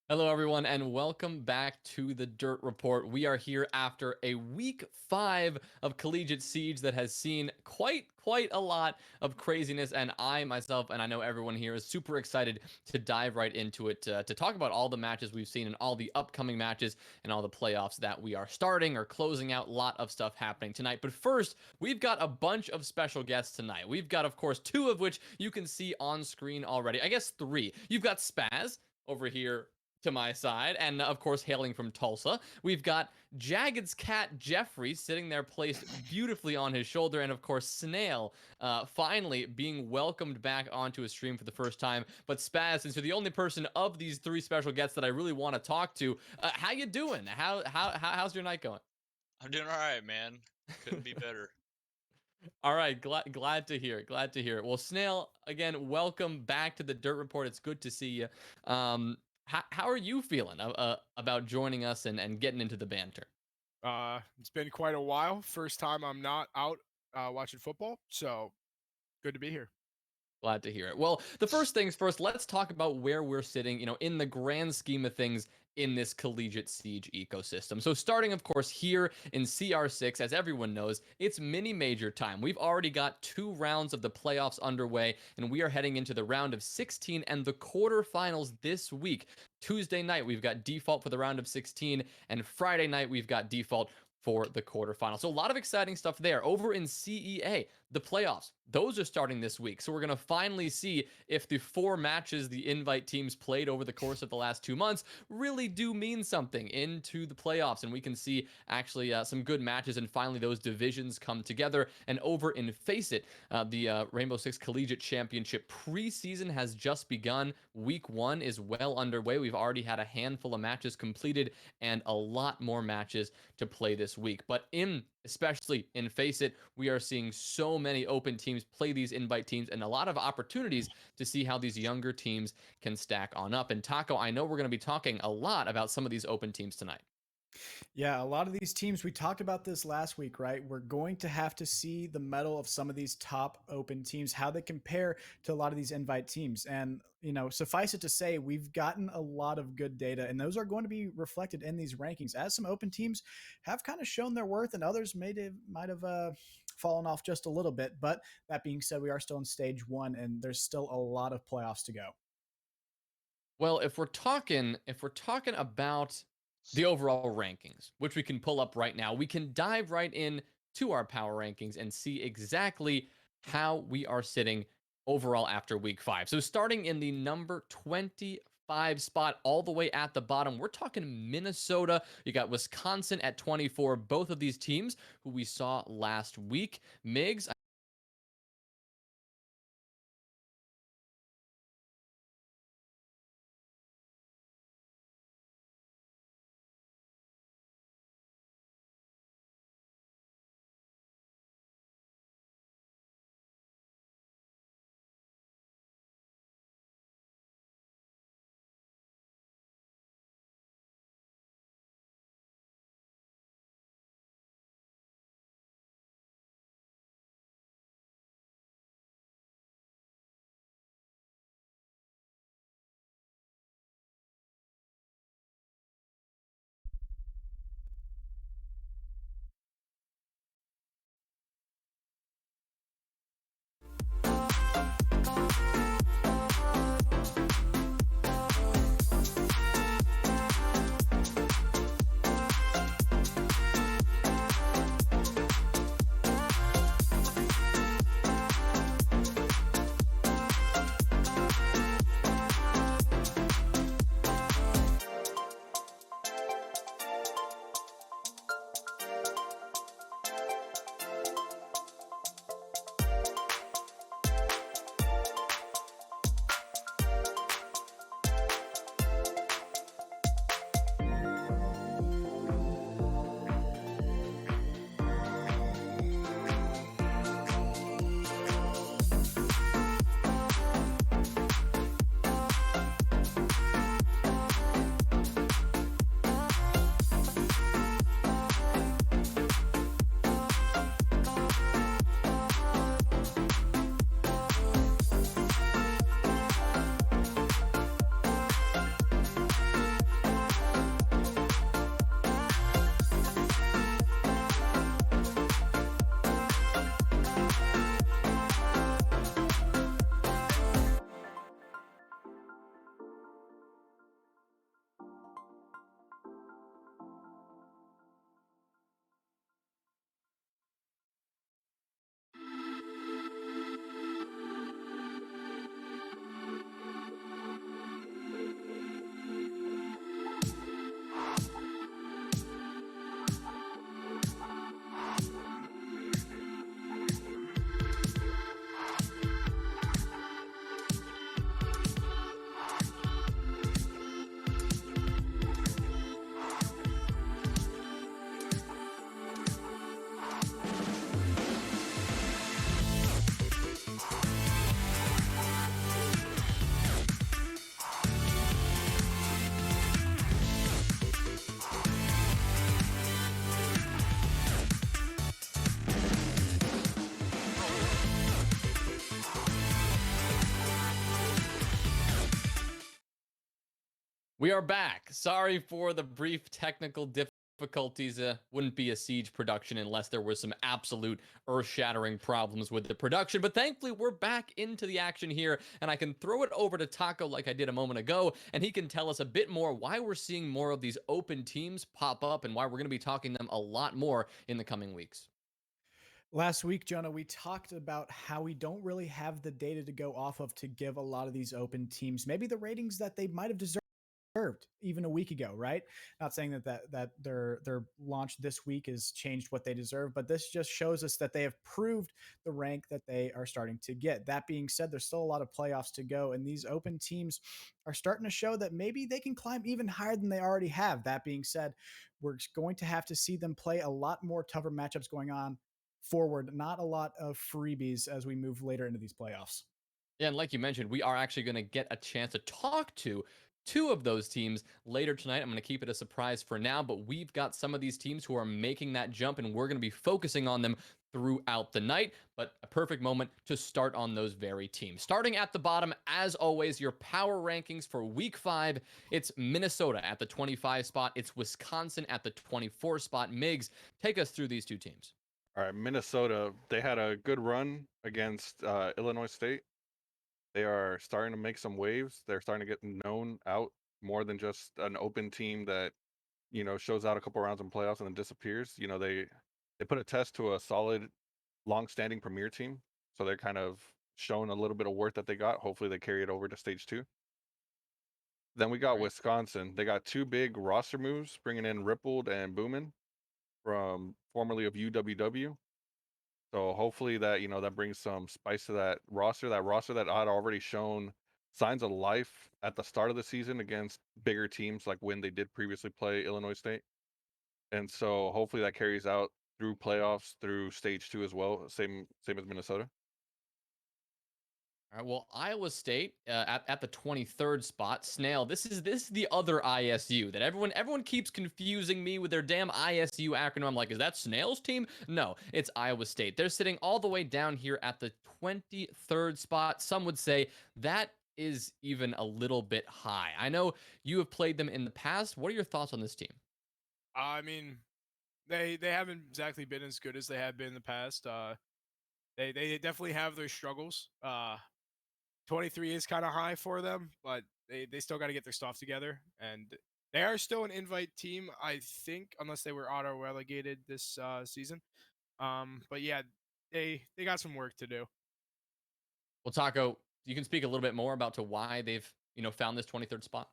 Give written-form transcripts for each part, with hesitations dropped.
Hello, everyone, and welcome back to the Dirt Report. We are here after a week 5 of Collegiate Siege that has seen quite a lot of craziness, and I myself, and I know everyone here, is super excited to dive right into it to talk about all the matches we've seen and all the upcoming matches and all the playoffs that we are starting or closing out. A lot of stuff happening tonight. But first, we've got a bunch of special guests tonight. We've got, of course, 2 of which you can see on screen already. I guess 3. You've got Spaz over here to my side, and of course, hailing from Tulsa, we've got Jagged's cat Jeffrey sitting there placed beautifully on his shoulder, and of course, Snail finally being welcomed back onto a stream for the first time. But Spaz, since you're the only person of these 3 special guests that I really want to talk to, how you doing? How's your night going? I'm doing all right, man. Couldn't be better. All right, glad to hear it. Glad to hear it. Well, Snail, again, welcome back to the Dirt Report. It's good to see you. How are you feeling about joining us and getting into the banter? It's been quite a while. First time I'm not out watching football, so good to be here. Glad to hear it. Well, the first things first, let's talk about where we're sitting, in the grand scheme of things in this collegiate siege ecosystem. So starting, of course, here in CR6, as everyone knows, it's mini major time. We've already got 2 rounds of the playoffs underway, and we are heading into the round of 16 and the quarterfinals this week. Tuesday night, we've got default for the round of 16, and Friday night, we've got default for the quarterfinal. So a lot of exciting stuff there. Over in CEA, the playoffs, those are starting this week. So we're going to finally see if the 4 matches the invite teams played over the course of the last 2 months really do mean something into the playoffs. And we can see actually some good matches, and finally those divisions come together. And over in Face It, the Rainbow Six Collegiate Championship preseason has just begun. Week 1 is well underway. We've already had a handful of matches completed and a lot more matches to play this week. But especially in Face It, we are seeing so many open teams play these invite teams and a lot of opportunities to see how these younger teams can stack on up. And Taco, I know we're going to be talking a lot about some of these open teams tonight. Yeah, a lot of these teams, we talked about this last week, right? We're going to have to see the mettle of some of these top open teams, how they compare to a lot of these invite teams. And, suffice it to say, we've gotten a lot of good data, and those are going to be reflected in these rankings as some open teams have kind of shown their worth, and others might have fallen off just a little bit. But that being said, we are still in stage 1, and there's still a lot of playoffs to go. Well, if we're talking about the overall rankings, which we can pull up right now, we can dive right in to our power rankings and see exactly how we are sitting overall after week 5. So starting in the number 25 spot all the way at the bottom, we're talking Minnesota. You got Wisconsin at 24, both of these teams who we saw last week. Migs, We are back. Sorry for the brief technical difficulties. Wouldn't be a Siege production unless there was some absolute earth-shattering problems with the production. But thankfully, we're back into the action here, and I can throw it over to Taco like I did a moment ago, and he can tell us a bit more why we're seeing more of these open teams pop up and why we're going to be talking them a lot more in the coming weeks. Last week, Jonah, we talked about how we don't really have the data to go off of to give a lot of these open teams maybe the ratings that they might have deserved even a week ago, right? Not saying that their launch this week has changed what they deserve, but this just shows us that they have proved the rank that they are starting to get. That being said, there's still a lot of playoffs to go, and these open teams are starting to show that maybe they can climb even higher than they already have. That being said, we're going to have to see them play a lot more tougher matchups going on forward, not a lot of freebies as we move later into these playoffs. Yeah, and like you mentioned, we are actually going to get a chance to talk to two of those teams later tonight. I'm going to keep it a surprise for now, but we've got some of these teams who are making that jump, and we're going to be focusing on them throughout the night. But a perfect moment to start on those very teams. Starting at the bottom, as always, your power rankings for week 5. It's Minnesota at the 25 spot. It's Wisconsin at the 24 spot. Migs, take us through these two teams. All right, Minnesota, they had a good run against Illinois State. They are starting to make some waves. They're starting to get known out more than just an open team that, shows out a couple rounds in playoffs and then disappears. They put a test to a solid, long-standing premier team. So they're kind of showing a little bit of worth that they got. Hopefully they carry it over to stage 2. Then we got Right. Wisconsin. They got 2 big roster moves, bringing in Rippled and Boomin from formerly of UWW. So hopefully that, that brings some spice to that roster that had already shown signs of life at the start of the season against bigger teams like when they did previously play Illinois State. And so hopefully that carries out through playoffs, through stage 2 as well, same as Minnesota. All right, well, Iowa State at the 23rd spot. Snail, this is the other ISU that everyone keeps confusing me with their damn ISU acronym. I'm like, is that Snail's team? No, it's Iowa State. They're sitting all the way down here at the 23rd spot. Some would say that is even a little bit high. I know you have played them in the past. What are your thoughts on this team? I mean, they haven't exactly been as good as they have been in the past. They definitely have their struggles. 23 is kind of high for them, but they still got to get their stuff together. And they are still an invite team, I think, unless they were auto relegated this season. But yeah, they got some work to do. Well, Taco, you can speak a little bit more about to why they've found this 23rd spot.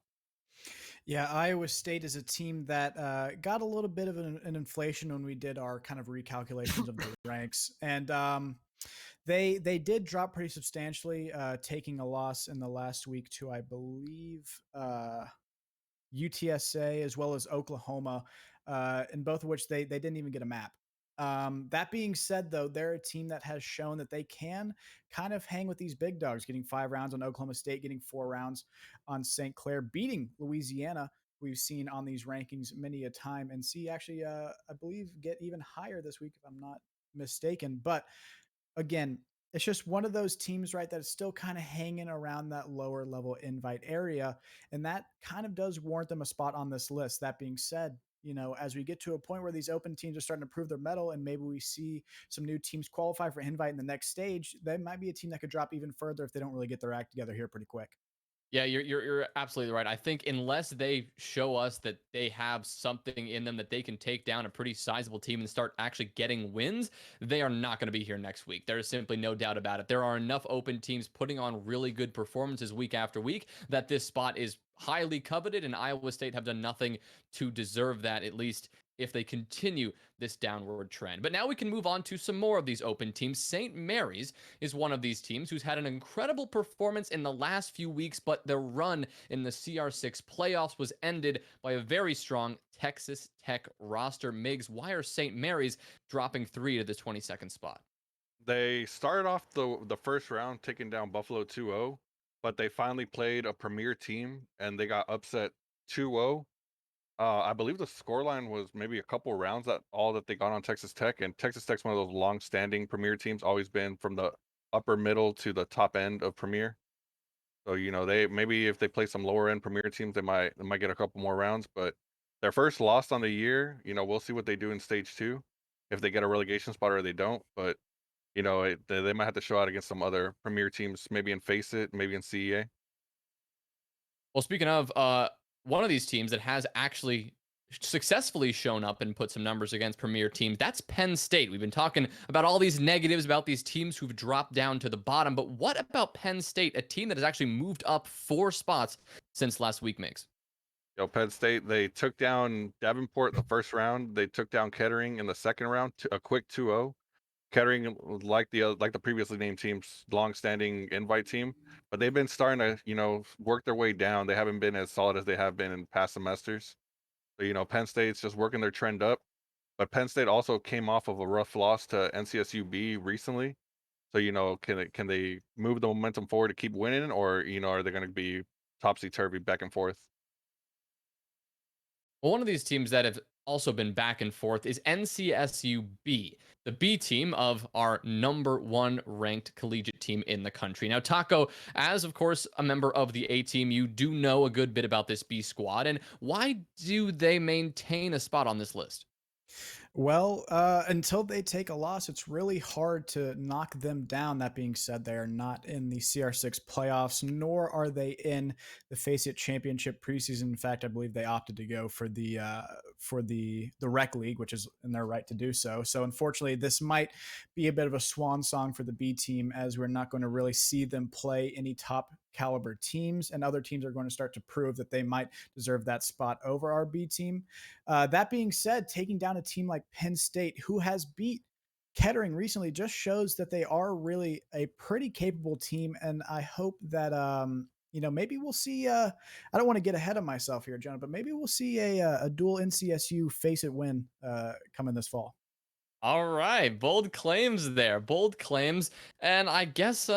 Yeah, Iowa State is a team that got a little bit of an inflation when we did our kind of recalculations of the ranks, and they did drop pretty substantially, taking a loss in the last week to, I believe, UTSA as well as Oklahoma, in both of which they didn't even get a map. That being said, though, they're a team that has shown that they can kind of hang with these big dogs, getting 5 rounds on Oklahoma State, getting 4 rounds on St. Clair, beating Louisiana. We've seen on these rankings many a time, and see actually, I believe, get even higher this week if I'm not mistaken. But again, it's just one of those teams, right, that is still kind of hanging around that lower level invite area. And that kind of does warrant them a spot on this list. That being said, as we get to a point where these open teams are starting to prove their mettle and maybe we see some new teams qualify for invite in the next stage, they might be a team that could drop even further if they don't really get their act together here pretty quick. Yeah, you're absolutely right. I think unless they show us that they have something in them that they can take down a pretty sizable team and start actually getting wins, they are not going to be here next week. There is simply no doubt about it. There are enough open teams putting on really good performances week after week that this spot is highly coveted, and Iowa State have done nothing to deserve that, at least if they continue this downward trend. But now we can move on to some more of these open teams. St. Mary's is one of these teams who's had an incredible performance in the last few weeks, but their run in the CR6 playoffs was ended by a very strong Texas Tech roster. Migs, why are St. Mary's dropping 3 to the 22nd spot? They started off the first round taking down Buffalo 2-0, but they finally played a premier team and they got upset 2-0. I believe the scoreline was maybe a couple rounds that they got on Texas Tech, and Texas Tech's one of those long-standing premier teams, always been from the upper middle to the top end of premier. So they maybe if they play some lower end premier teams, they might get a couple more rounds. But their first loss on the year, we'll see what they do in stage 2, if they get a relegation spot or they don't. But they might have to show out against some other premier teams, maybe in Face It, maybe in CEA. Well, speaking of one of these teams that has actually successfully shown up and put some numbers against premier teams, that's Penn State. We've been talking about all these negatives about these teams who've dropped down to the bottom, but what about Penn State, a team that has actually moved up 4 spots since last week, Migs? Penn State, they took down Davenport in the first round. They took down Kettering in the second round, a quick 2-0. Kettering, like the previously named teams, long-standing invite team, but they've been starting to work their way down. They haven't been as solid as they have been in past semesters. So Penn State's just working their trend up. But Penn State also came off of a rough loss to NCSUB recently. So can they move the momentum forward to keep winning, or are they going to be topsy-turvy back and forth? Well, one of these teams that have also been back and forth is NCSUB, the B team of our #1 ranked collegiate team in the country. Now, Taco, as of course a member of the A team, you do know a good bit about this B squad, and why do they maintain a spot on this list? Well, until they take a loss, it's really hard to knock them down. That being said, they are not in the CR6 playoffs, nor are they in the Face It Championship preseason. In fact, I believe they opted to go for the Rec League, which is in their right to do so. So, unfortunately, this might be a bit of a swan song for the B team, as we're not going to really see them play any top caliber teams, and other teams are going to start to prove that they might deserve that spot over our B team. That being said, taking down a team like Penn State, who has beat Kettering recently, just shows that they are really a pretty capable team. And I hope that, maybe we'll see. I don't want to get ahead of myself here, Jonah, but maybe we'll see a dual NCSU Face It win coming this fall. All right, bold claims there, bold claims, and I guess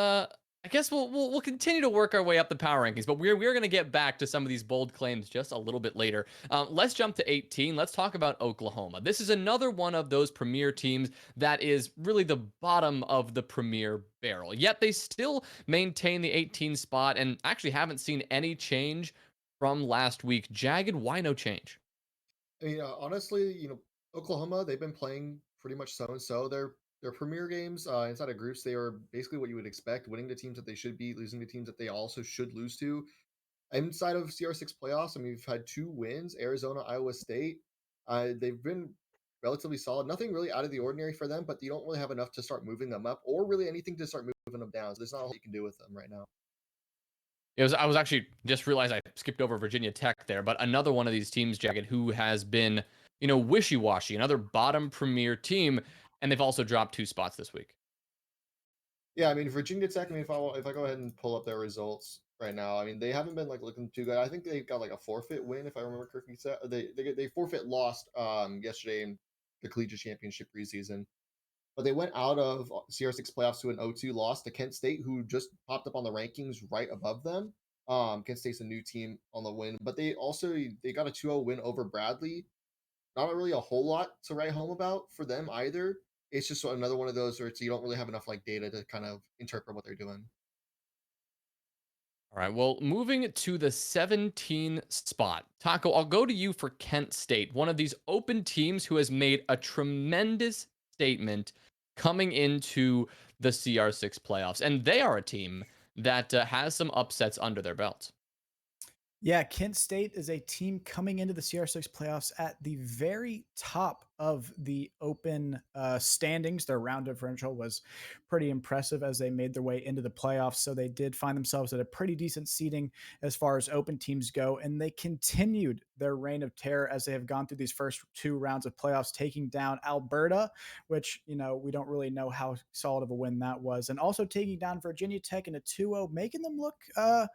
we'll continue to work our way up the power rankings, but we're gonna get back to some of these bold claims just a little bit later. Let's jump to 18. Let's talk about Oklahoma. This is another one of those premier teams that is really the bottom of the premier barrel. Yet they still maintain the 18 spot and actually haven't seen any change from last week. Jagged, why no change? I mean, honestly, Oklahoma, they've been playing pretty much so and so. Their premier games inside of groups, they are basically what you would expect, winning the teams that they should beat, losing the teams that they also should lose to. Inside of CR6 playoffs, I mean, we've had 2 wins: Arizona, Iowa State. They've been relatively solid. Nothing really out of the ordinary for them, but you don't really have enough to start moving them up, or really anything to start moving them down. So there's not a whole lot you can do with them right now. I was actually just realized I skipped over Virginia Tech there, but another one of these teams, Jagged, who has been, wishy-washy, another bottom premier team, and they've also dropped 2 spots this week. Yeah, I mean Virginia Tech. I mean, if I go ahead and pull up their results right now, I mean they haven't been like looking too good. I think they got like a forfeit win, if I remember correctly. They forfeit lost yesterday in the collegiate championship preseason, but they went out of CR6 playoffs to an 0-2 loss to Kent State, who just popped up on the rankings right above them. Kent State's a new team on the win, but they got a 2-0 win over Bradley. Not really a whole lot to write home about for them either. It's just another one of those where you don't really have enough like data to kind of interpret what they're doing. All right, well, moving to the 17 spot. Taco, I'll go to you for Kent State, one of these open teams who has made a tremendous statement coming into the CR6 playoffs, and they are a team that has some upsets under their belt. Yeah, Kent State is a team coming into the CR6 playoffs at the very top of the open standings. Their round differential was pretty impressive as they made their way into the playoffs. So they did find themselves at a pretty decent seating as far as open teams go. And they continued their reign of terror as they have gone through these first 2 rounds of playoffs, taking down Alberta, which, we don't really know how solid of a win that was. And also taking down Virginia Tech in a 2-0, making them look a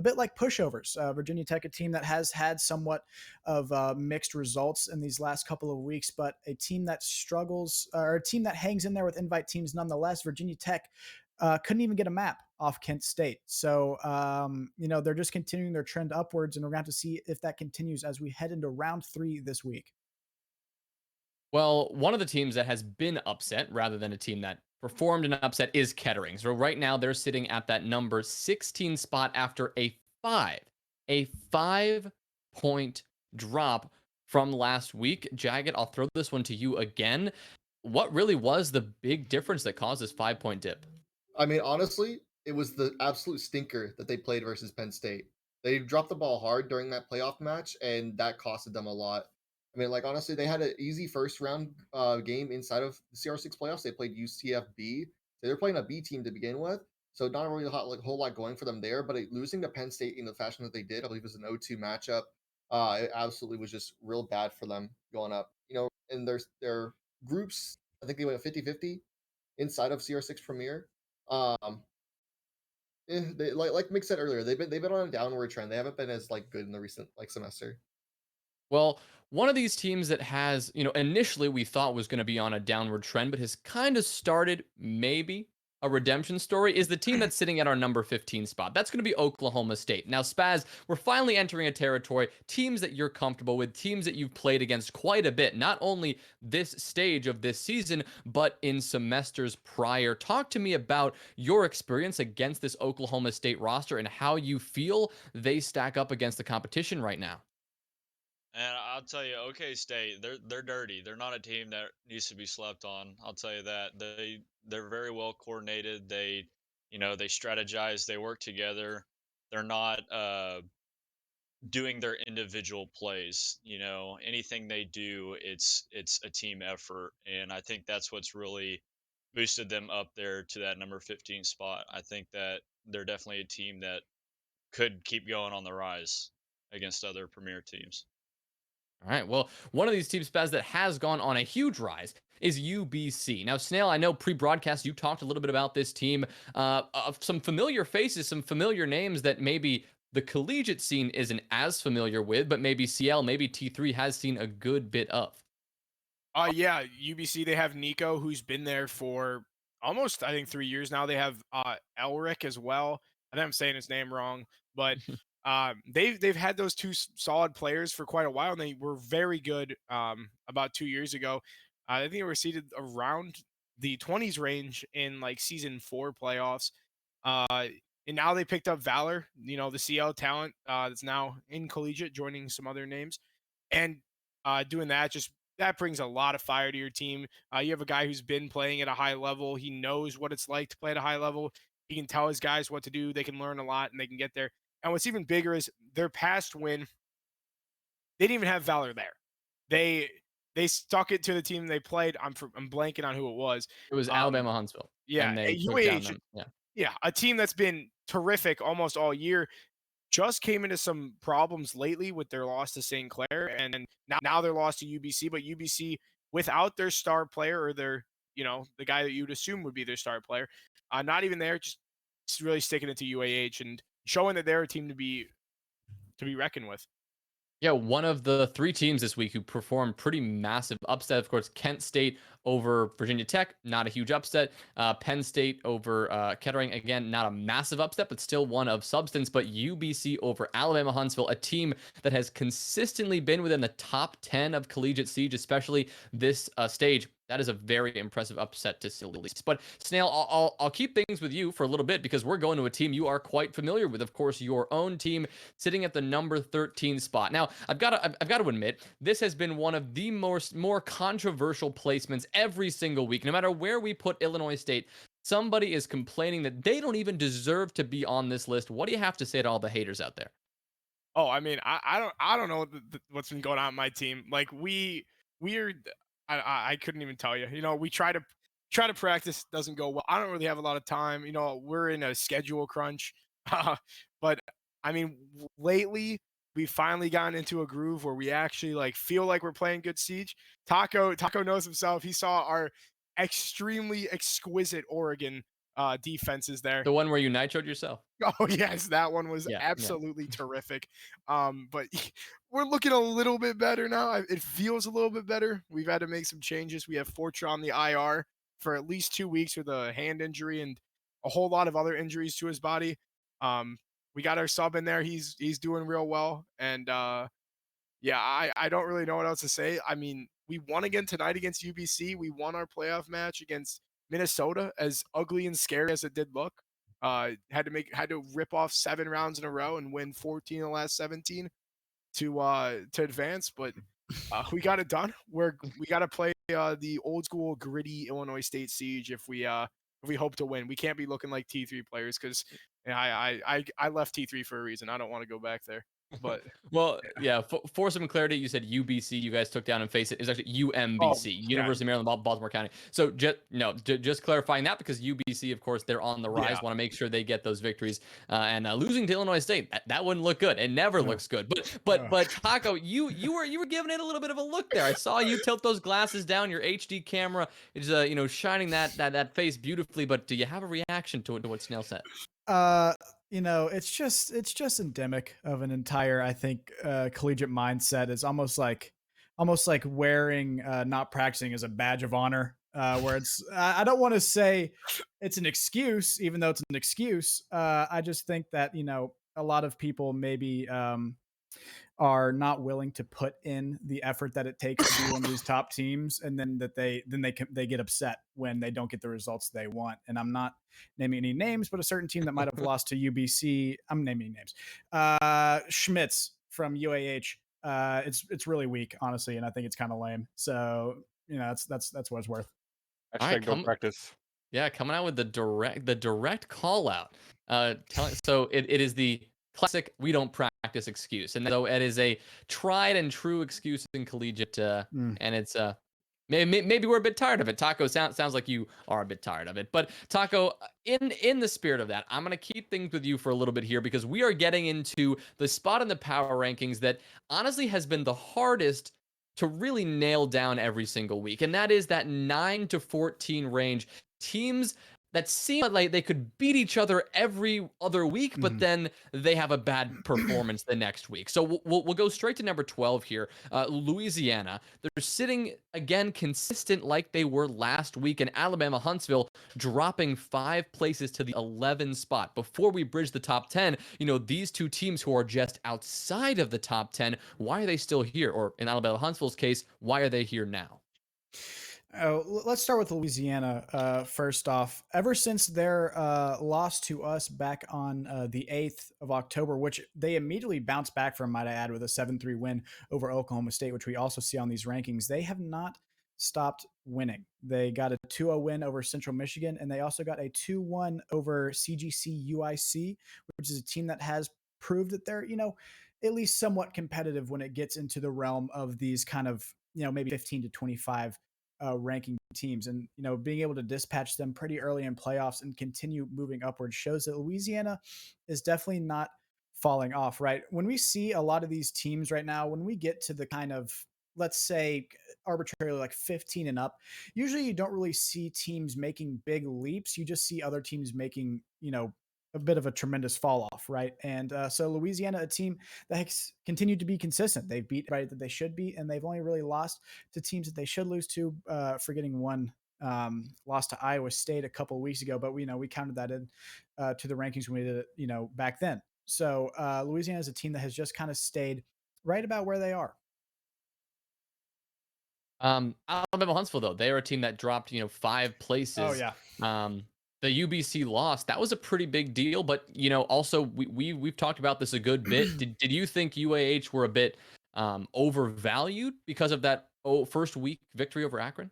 bit like pushovers. Virginia Tech, a team that has had somewhat of mixed results in these last couple of weeks, but a team that struggles, or a team that hangs in there with invite teams nonetheless. Virginia Tech couldn't even get a map off Kent State. So, they're just continuing their trend upwards, and we're going to have to see if that continues as we head into round 3 this week. Well, one of the teams that has been upset rather than a team that performed an upset is Kettering. So right now they're sitting at that number 16 spot after a 5 point drop from last week. Jagged, I'll throw this one to you again. What really was the big difference that caused this 5 point dip? I mean, honestly, it was the absolute stinker that they played versus Penn State. They dropped the ball hard during that playoff match, and that costed them a lot. I mean, like honestly, they had an easy first round game inside of the CR6 playoffs. They played UCFB, so they're playing a B team to begin with. So not really a whole lot going for them there. But losing to Penn State in the fashion that they did, I believe it was an 0-2 matchup. It absolutely was just real bad for them going up. And their groups, I think they went 50-50 inside of CR6 Premier. Um, they, like Mick said earlier, they've been on a downward trend. They haven't been as like good in the recent like semester. Well, one of these teams that has, initially we thought was going to be on a downward trend, but has kind of started maybe a redemption story is the team that's sitting at our number 15 spot. That's going to be Oklahoma State. Now, Spaz, we're finally entering a territory, teams that you're comfortable with, teams that you've played against quite a bit, not only this stage of this season, but in semesters prior. Talk to me about your experience against this Oklahoma State roster and how you feel they stack up against the competition right now. And I'll tell you, OK State, they're dirty. They're not a team that needs to be slept on. I'll tell you that. They're very well coordinated. They strategize, they work together. They're not doing their individual plays. Anything they do, it's a team effort. And I think that's what's really boosted them up there to that number 15 spot. I think that they're definitely a team that could keep going on the rise against other premier teams. All right. Well, one of these teams, Spaz, that has gone on a huge rise is UBC. Now, Snail, I know pre-broadcast you talked a little bit about this team, of some familiar faces, some familiar names that maybe the collegiate scene isn't as familiar with, but maybe CL, maybe T3 has seen a good bit of. Yeah, UBC, they have Nico, who's been there for almost, I think, 3 years now. They have Elric as well. I think I'm saying his name wrong, but they've had those two solid players for quite a while, and they were very good about 2 years ago. I think they were seated around the 20s range in like season 4 playoffs. Uh, and now they picked up Valor, the CL talent that's now in collegiate, joining some other names, and doing that brings a lot of fire to your team. You have a guy who's been playing at a high level. He knows what it's like to play at a high level. He can tell his guys what to do. They can learn a lot and they can get there. And what's even bigger is their past win. They didn't even have Valor there. They stuck it to the team they played. I'm blanking on who it was. It was Alabama Huntsville. Yeah, And they took down them. Yeah. Yeah, a team that's been terrific almost all year. Just came into some problems lately with their loss to St. Clair, and now they're lost to UBC. But UBC, without their star player or the guy that you'd assume would be their star player, not even there, just really sticking it to UAH and showing that they're a team to be reckoned with. Yeah, one of the 3 teams this week who performed pretty massive upset. Of course, Kent State over Virginia Tech, not a huge upset. Penn State over Kettering, again, not a massive upset, but still one of substance. But UBC over Alabama Huntsville, a team that has consistently been within the top 10 of Collegiate Siege, especially this stage. That is a very impressive upset to say the least. But Snail, I'll keep things with you for a little bit because we're going to a team you are quite familiar with. Of course, your own team sitting at the number 13 spot. Now, I've got to admit, this has been one of the more controversial placements every single week. No matter where we put Illinois State, somebody is complaining that they don't even deserve to be on this list. What do you have to say to all the haters out there? Oh, I mean, I don't know what's been going on in my team. Like we're I couldn't even tell you. We try to practice, doesn't go well. I don't really have a lot of time. We're in a schedule crunch. But I mean, lately we finally gotten into a groove where we actually like feel like we're playing good Siege. Taco knows himself. He saw our extremely exquisite Oregon defenses there. The one where you nitroed yourself. Oh yes, that one was Yeah. absolutely terrific. But we're looking a little bit better now. It feels a little bit better. We've had to make some changes. We have Fortra on the IR for at least 2 weeks with a hand injury and a whole lot of other injuries to his body. We got our sub in there. He's doing real well. And yeah, I don't really know what else to say. I mean, we won again tonight against UBC. We won our playoff match against Minnesota, as ugly and scary as it did look, had to rip off 7 rounds in a row and win 14 of the last 17 to advance, but we got it done. We got to play the old school gritty Illinois State siege if we hope to win. We can't be looking like T3 players because I left T3 for a reason. I don't want to go back there. But Well, yeah, for some clarity, you said UBC, you guys took down and faced it. It's actually UMBC, yeah. University of Maryland, Baltimore County. So just clarifying that, because UBC, of course, they're on the rise. Yeah. Want to make sure they get those victories. And losing to Illinois State, that wouldn't look good. It never looks good. But Taco, you were giving it a little bit of a look there. I saw you tilt those glasses down. Your HD camera is shining that face beautifully. But do you have a reaction to what Snail said? It's just endemic of an entire, I think, collegiate mindset. It's almost like wearing not practicing as a badge of honor, where it's I don't want to say it's an excuse, even though it's an excuse. I just think that a lot of people maybe are not willing to put in the effort that it takes to be one of these top teams, and then they get upset when they don't get the results they want. And I'm not naming any names, but a certain team that might have lost to UBC, I'm naming names. Schmitz from UAH. It's really weak, honestly, and I think it's kind of lame. So that's what it's worth. Hashtag don't practice. Yeah, coming out with the direct call out. So it is the classic "we don't practice" excuse, and so it is a tried and true excuse in collegiate, and it's maybe we're a bit tired of it. Taco, sounds like you are a bit tired of it. But Taco, in the spirit of that, I'm gonna keep things with you for a little bit here, because we are getting into the spot in the power rankings that honestly has been the hardest to really nail down every single week, and that is that 9 to 14 range. Teams that seem like they could beat each other every other week, but then they have a bad performance the next week. So we'll go straight to number 12 here. Louisiana. They're sitting again consistent like they were last week, and Alabama Huntsville dropping 5 places to the 11 spot. Before we bridge the top 10, these two teams who are just outside of the top 10, why are they still here? Or in Alabama Huntsville's case, why are they here now? Let's start with Louisiana. First off, ever since their loss to us back on the 8th of October, which they immediately bounced back from, might I add, with a 7-3 win over Oklahoma State, which we also see on these rankings, they have not stopped winning. They got a 2-0 win over Central Michigan, and they also got a 2-1 over CGC UIC, which is a team that has proved that they're, at least somewhat competitive when it gets into the realm of these kind of, maybe 15 to 25 ranking teams. And being able to dispatch them pretty early in playoffs and continue moving upward shows that Louisiana is definitely not falling off. Right, when we see a lot of these teams right now, when we get to the kind of, let's say, arbitrarily like 15 and up, usually you don't really see teams making big leaps. You just see other teams making a bit of a tremendous fall off, right? And so Louisiana, a team that has continued to be consistent. They've beat everybody that they should beat, and they've only really lost to teams that they should lose to, forgetting one loss to Iowa State a couple of weeks ago, but we counted that in to the rankings when we did it, back then. So Louisiana is a team that has just kind of stayed right about where they are. Alabama Huntsville, though, they are a team that dropped 5 places. Oh yeah. The UBC loss, that was a pretty big deal, but also we've talked about this a good bit. Did you think UAH were a bit overvalued because of that first week victory over Akron?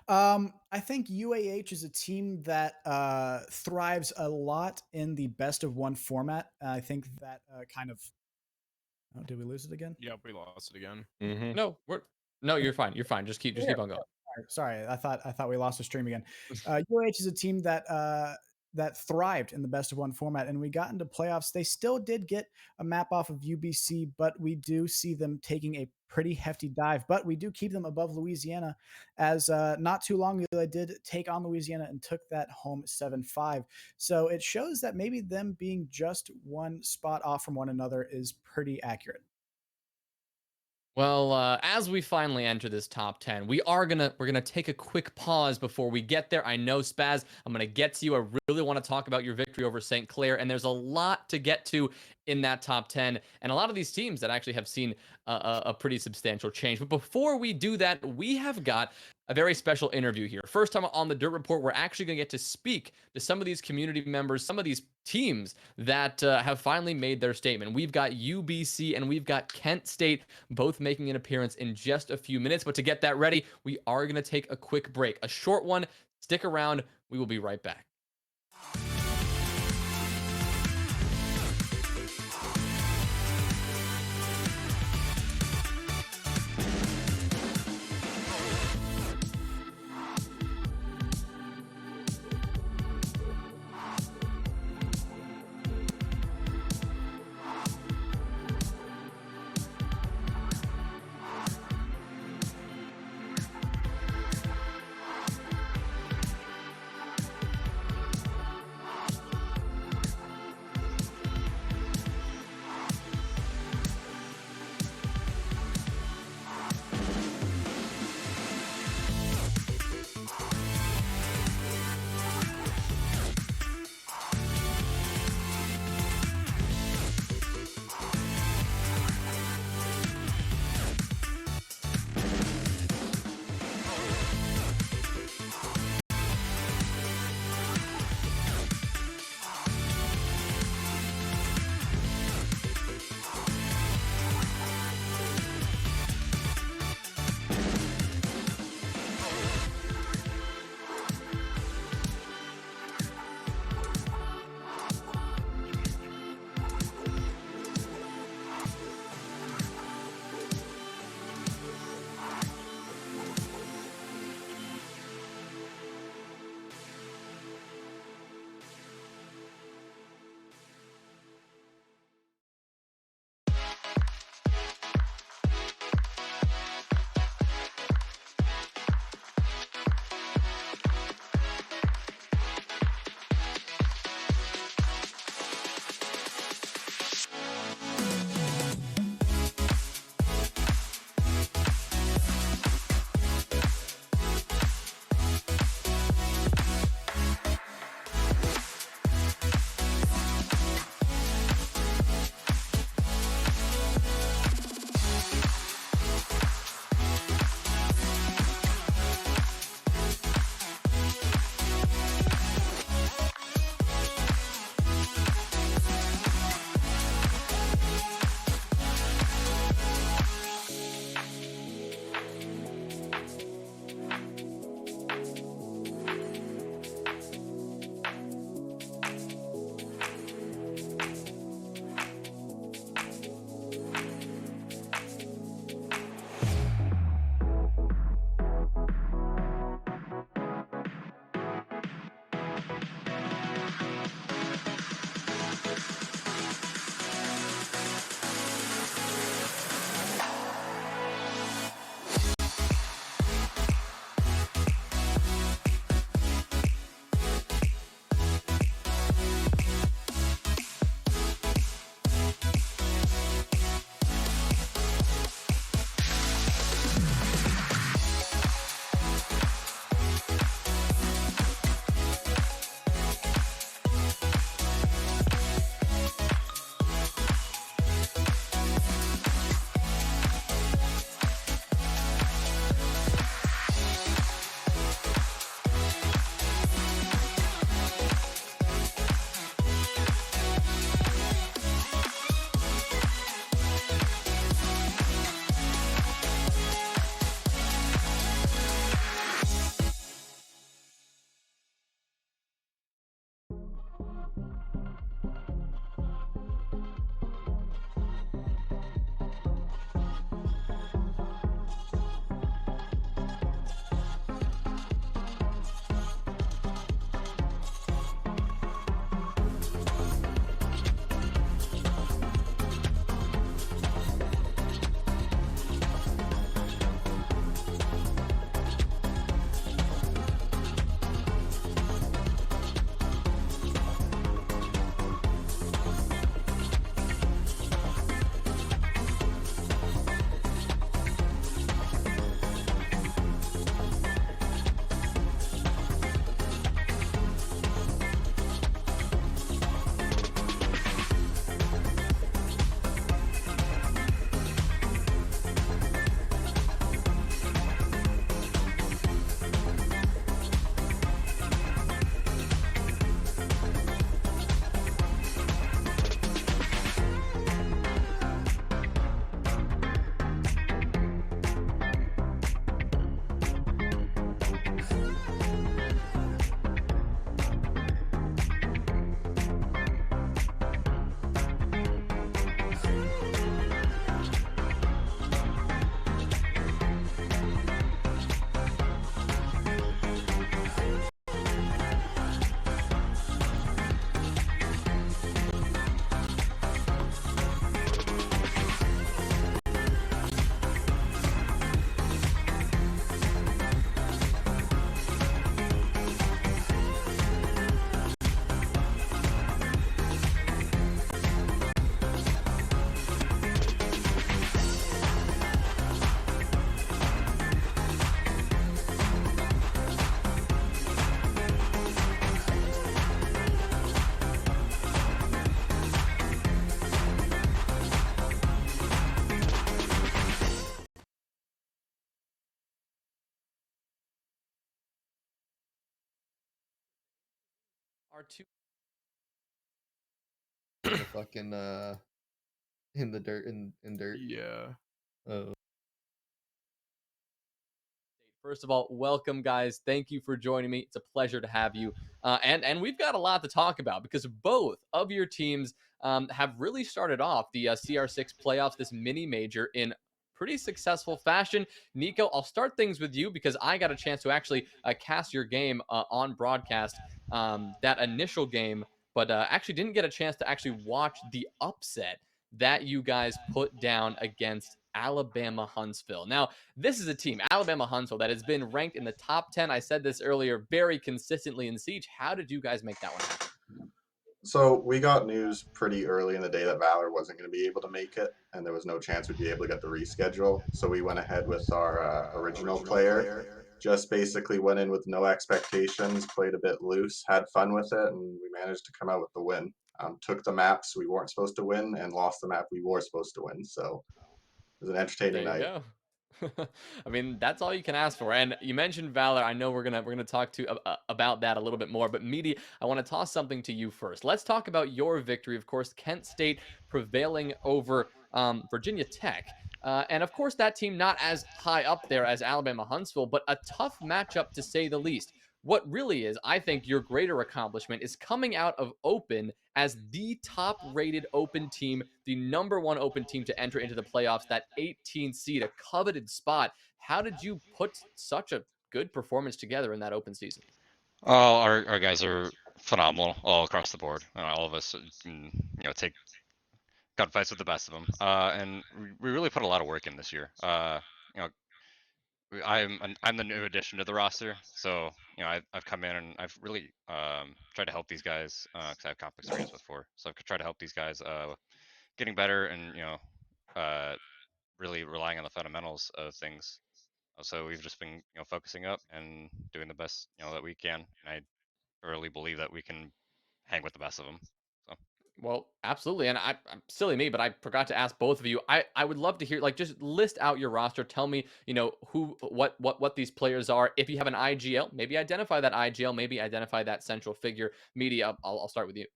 I think UAH is a team that thrives a lot in the best of one format. I think that kind of. Oh, did we lose it again? Yep, we lost it again. No, you're fine. You're fine. Just keep on going. Sorry, I thought we lost the stream again. UAH is a team that that thrived in the best of one format, and we got into playoffs. They still did get a map off of UBC, but we do see them taking a pretty hefty dive. But we do keep them above Louisiana, as not too long ago they did take on Louisiana and took that home 7-5. So it shows that maybe them being just one spot off from one another is pretty accurate. Well, as we finally enter this top 10, we're gonna take a quick pause before we get there. I know, Spaz, I'm gonna get to you. I really want to talk about your victory over St. Clair, and there's a lot to get to in that top 10, and a lot of these teams that actually have seen a pretty substantial change. But before we do that, we have got a very special interview here. First time on the Dirt Report, we're actually going to get to speak to some of these community members, some of these teams that have finally made their statement. We've got UBC and we've got Kent State both making an appearance in just a few minutes. But to get that ready, we are going to take a quick break, a short one. Stick around. We will be right back. Are two in the fucking in the dirt in dirt. Yeah. Oh. First of all, welcome, guys. Thank you for joining me. It's a pleasure to have you. And we've got a lot to talk about because both of your teams have really started off the CR6 playoffs, this mini major, in pretty successful fashion. Nico, I'll start things with you because I got a chance to actually cast your game on broadcast, that initial game, but actually didn't get a chance to actually watch the upset that you guys put down against Alabama Huntsville. Now, this is a team, Alabama Huntsville, that has been ranked in the top 10. I said this earlier, very consistently in Siege. How did you guys make that one happen? So we got news pretty early in the day that Valor wasn't going to be able to make it, and there was no chance we'd be able to get the reschedule. So we went ahead with our original player, just basically went in with no expectations, played a bit loose, had fun with it, and we managed to come out with the win. Took the maps we weren't supposed to win and lost the map we were supposed to win. So it was an entertaining There you night. go. I mean, that's all you can ask for. And you mentioned Valor. I know we're gonna talk to about that a little bit more. But Meaty, I want to toss something to you first. Let's talk about your victory. Of course, Kent State prevailing over Virginia Tech. And of course, that team not as high up there as Alabama Huntsville, but a tough matchup to say the least. What really is, I think, your greater accomplishment is coming out of Open as the top rated Open team, the number one Open team to enter into the playoffs, that 18 seed, a coveted spot. How did you put such a good performance together in that Open season? Oh, our guys are phenomenal all across the board. All of us, take gunfights with the best of them. And we really put a lot of work in this year. I'm the new addition to the roster, so I've come in and I've really tried to help these guys because I have comp experience before. So I've tried to help these guys getting better and really relying on the fundamentals of things. So we've just been focusing up and doing the best that we can, and I really believe that we can hang with the best of them. So. Well, absolutely. And I'm silly me, but I forgot to ask both of you. I would love to hear, like, just list out your roster. Tell me, who, what these players are. If you have an IGL, maybe identify that IGL, maybe identify that central figure. Media, I'll start with you.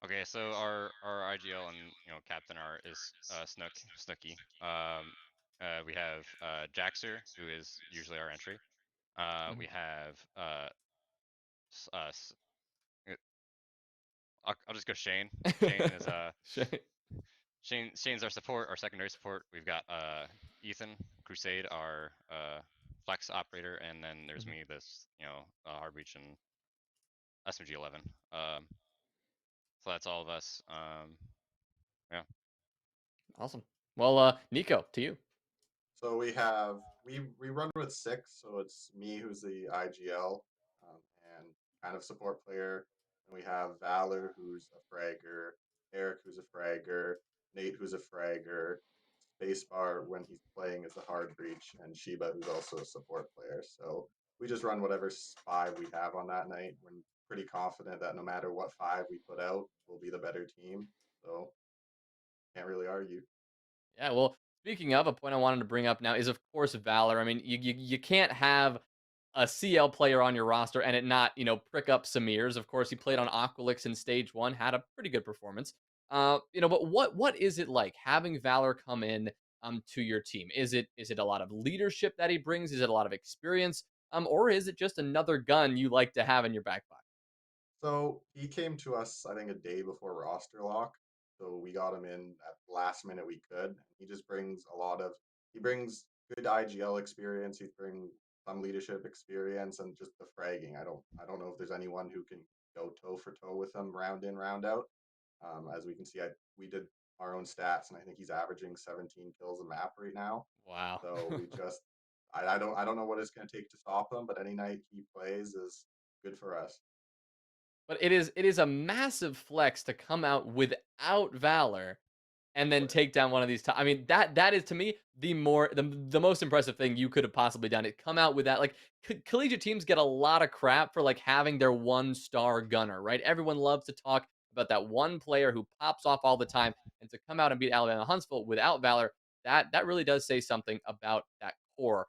Okay, so our IGL and captain is Snooky. We have Jaxer, who is usually our entry. We have I'll just go Shane. Shane is Shane's our support, our secondary support. We've got Ethan Crusade, our flex operator, and then there's me, this hard reach and SMG 11. So that's all of us. Yeah. Awesome. Well, Nico, to you. So we run with 6, so it's me who's the IGL and kind of support player. And we have Valor who's a fragger, Eric who's a fragger, Nate who's a fragger, Spacebar when he's playing is a hard breach, and Sheba who's also a support player. So we just run whatever 5 we have on that night. We're pretty confident that no matter what 5 we put out, we'll be the better team. So can't really argue. Yeah, well, speaking of, a point I wanted to bring up now is, of course, Valor. I mean, you can't have a CL player on your roster and it not, prick up some ears. Of course, he played on Aqualix in stage 1, had a pretty good performance. But what is it like having Valor come in to your team? Is it a lot of leadership that he brings? Is it a lot of experience? Or is it just another gun you like to have in your back pocket? So he came to us, I think, a day before roster lock. So we got him in at the last minute we could. He just brings he brings good IGL experience. He brings some leadership experience and just the fragging. I don't know if there's anyone who can go toe for toe with him round in, round out. As we can see, we did our own stats, and I think he's averaging 17 kills a map right now. Wow. So we just, I don't know what it's going to take to stop him, but any night he plays is good for us. But it is a massive flex to come out without Valor and then take down one of these. I mean, that is, to me, the most impressive thing you could have possibly done. It come out with that. Like, collegiate teams get a lot of crap for like having their 1-star gunner, right? Everyone loves to talk about that one player who pops off all the time, and to come out and beat Alabama Huntsville without Valor, that really does say something about that core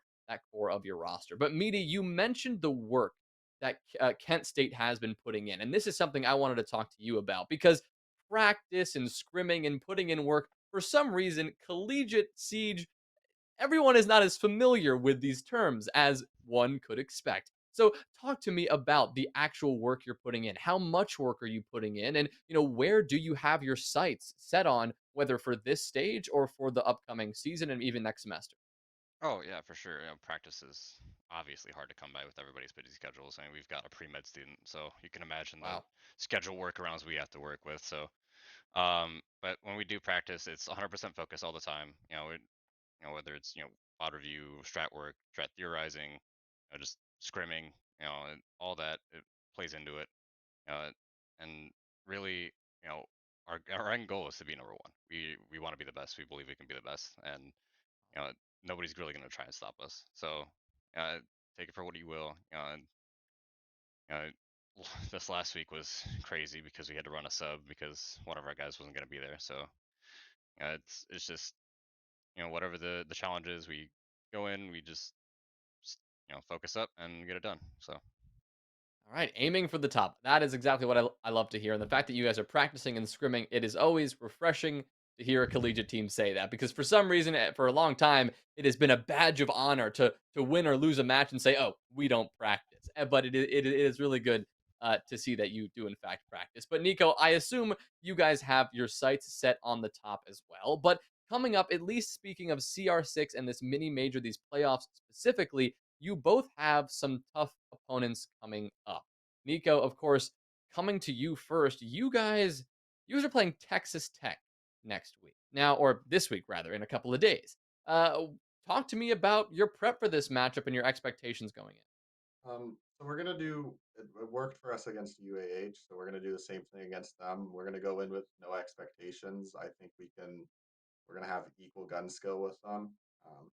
of your roster. But Meaty, you mentioned the work that Kent State has been putting in. And this is something I wanted to talk to you about because practice and scrimming and putting in work, for some reason, collegiate siege, everyone is not as familiar with these terms as one could expect. So talk to me about the actual work you're putting in. How much work are you putting in? And where do you have your sights set on, whether for this stage or for the upcoming season and even next semester? Oh yeah, for sure. Practice is obviously hard to come by with everybody's busy schedules. I mean, we've got a pre-med student, so you can imagine the Wow. schedule workarounds we have to work with. So, but when we do practice, it's 100% focus all the time. Whether it's pod review, strat work, strat theorizing, just scrimming, and all that it plays into it. Uh, and really, you know, our end goal is to be number one. We want to be the best. We believe we can be the best, and nobody's really going to try and stop us. So uh, take it for what you will. Uh, this last week was crazy because we had to run a sub because one of our guys wasn't going to be there. So it's just whatever the challenge is, we go in, we just focus up and get it done. So All right, aiming for the top. That is exactly what I love to hear. And the fact that you guys are practicing and scrimming, it is always refreshing to hear a collegiate team say that because for some reason, for a long time, it has been a badge of honor to win or lose a match and say, "Oh, we don't practice." But it is really good to see that you do in fact practice. But Nico, I assume you guys have your sights set on the top as well. But coming up, at least speaking of CR6 and this mini major, these playoffs specifically, you both have some tough opponents coming up. Nico, of course, coming to you first. You guys are playing Texas Tech next week. Now, or this week rather, in a couple of days. Uh Talk to me about your prep for this matchup and your expectations going in. So we're gonna do. It worked for us against UAH, so we're gonna do the same thing against them. We're gonna go in with no expectations. I think we can. We're gonna have equal gun skill with them. Um,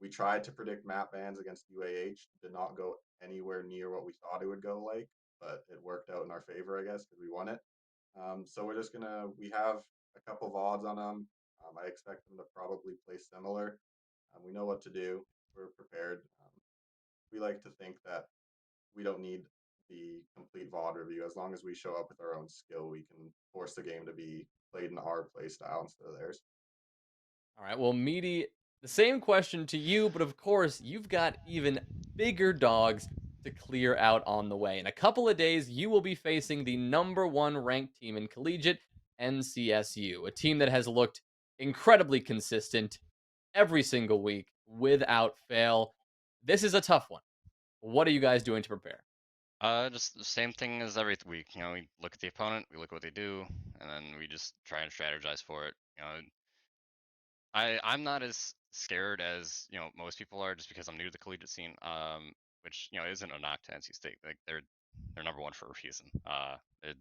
we tried to predict map bans against UAH. Did not go anywhere near what we thought it would go like, but it worked out in our favor, I guess, because we won it. So we're just gonna. We have a couple of odds on them. I expect them to probably play similar. We know what to do. We're prepared. We like to think that we don't need the complete VOD review. As long as we show up with our own skill, we can force the game to be played in our play style instead of theirs. All right. Well, Meaty, the same question to you, but of course, you've got even bigger dogs to clear out on the way. In a couple of days, you will be facing the #1 ranked team in collegiate, NCSU, a team that has looked incredibly consistent every single week without fail. This is a tough one. What are you guys doing to prepare? just the same thing as every week. We look at the opponent, we look at what they do, and then we just try and strategize for it. I'm not as scared as most people are just because I'm new to the collegiate scene. Which isn't a knock to NC State. Like they're number one for a reason.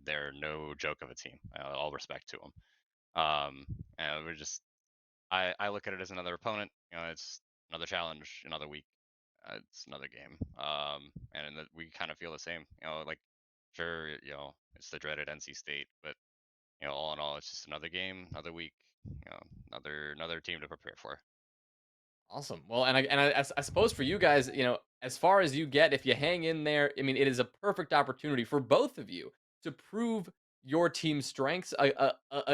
They're no joke of a team. All respect to them. And we're just I look at it as another opponent. It's another challenge, another week. It's another game. And we kind of feel the same. Like sure, it's the dreaded NC State, but all in all, it's just another game, another week. Another team to prepare for. Awesome. Well, I suppose for you guys, as far as you get, if you hang in there, I mean, it is a perfect opportunity for both of you to prove your team's strengths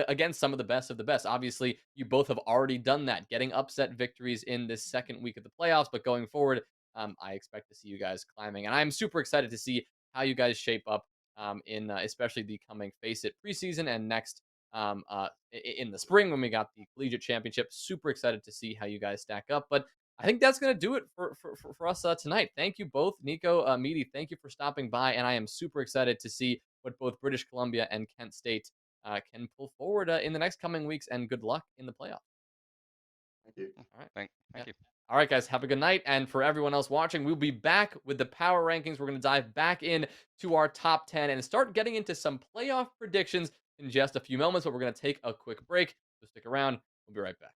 against some of the best of the best. Obviously, you both have already done that, getting upset victories in this second week of the playoffs. But going forward, I expect to see you guys climbing, and I'm super excited to see how you guys shape up in especially the coming Face It preseason and next in the spring when we got the collegiate championship. Super excited to see how you guys stack up. But I think that's going to do it for us tonight. Thank you both, Nico, Meaty. Thank you for stopping by. And I am super excited to see what both British Columbia and Kent State can pull forward in the next coming weeks. And good luck in the playoffs. Thank you. All right. Thank Yeah. you. All right, guys, have a good night. And for everyone else watching, we'll be back with the power rankings. We're going to dive back in to our top 10 and start getting into some playoff predictions in just a few moments, but we're going to take a quick break. So stick around. We'll be right back.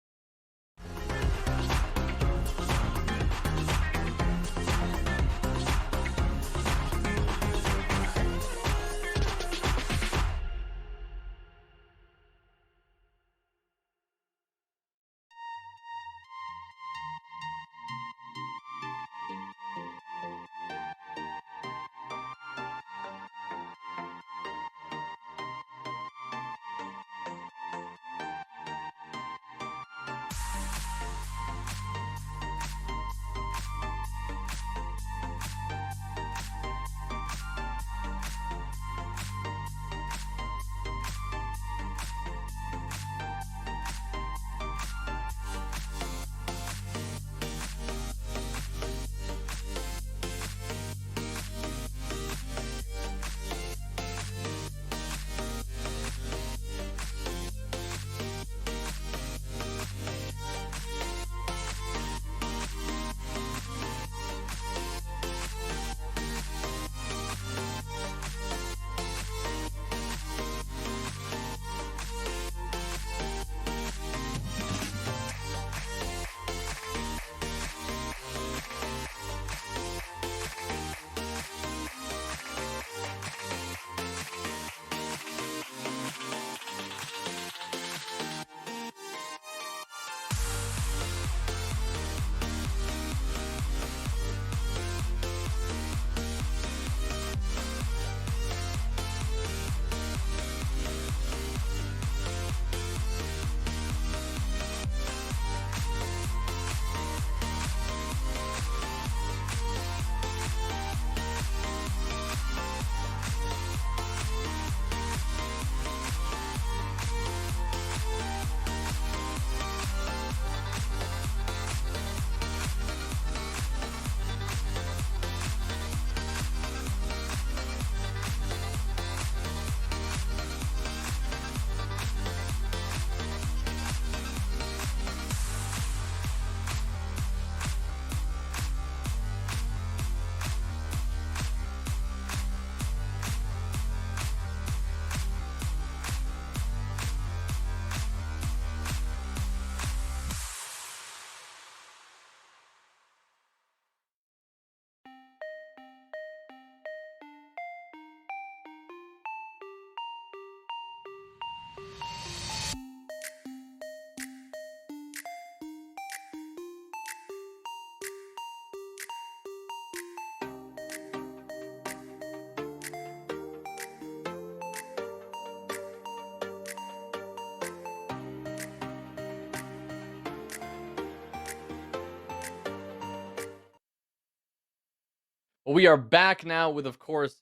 Well, we are back now with, of course,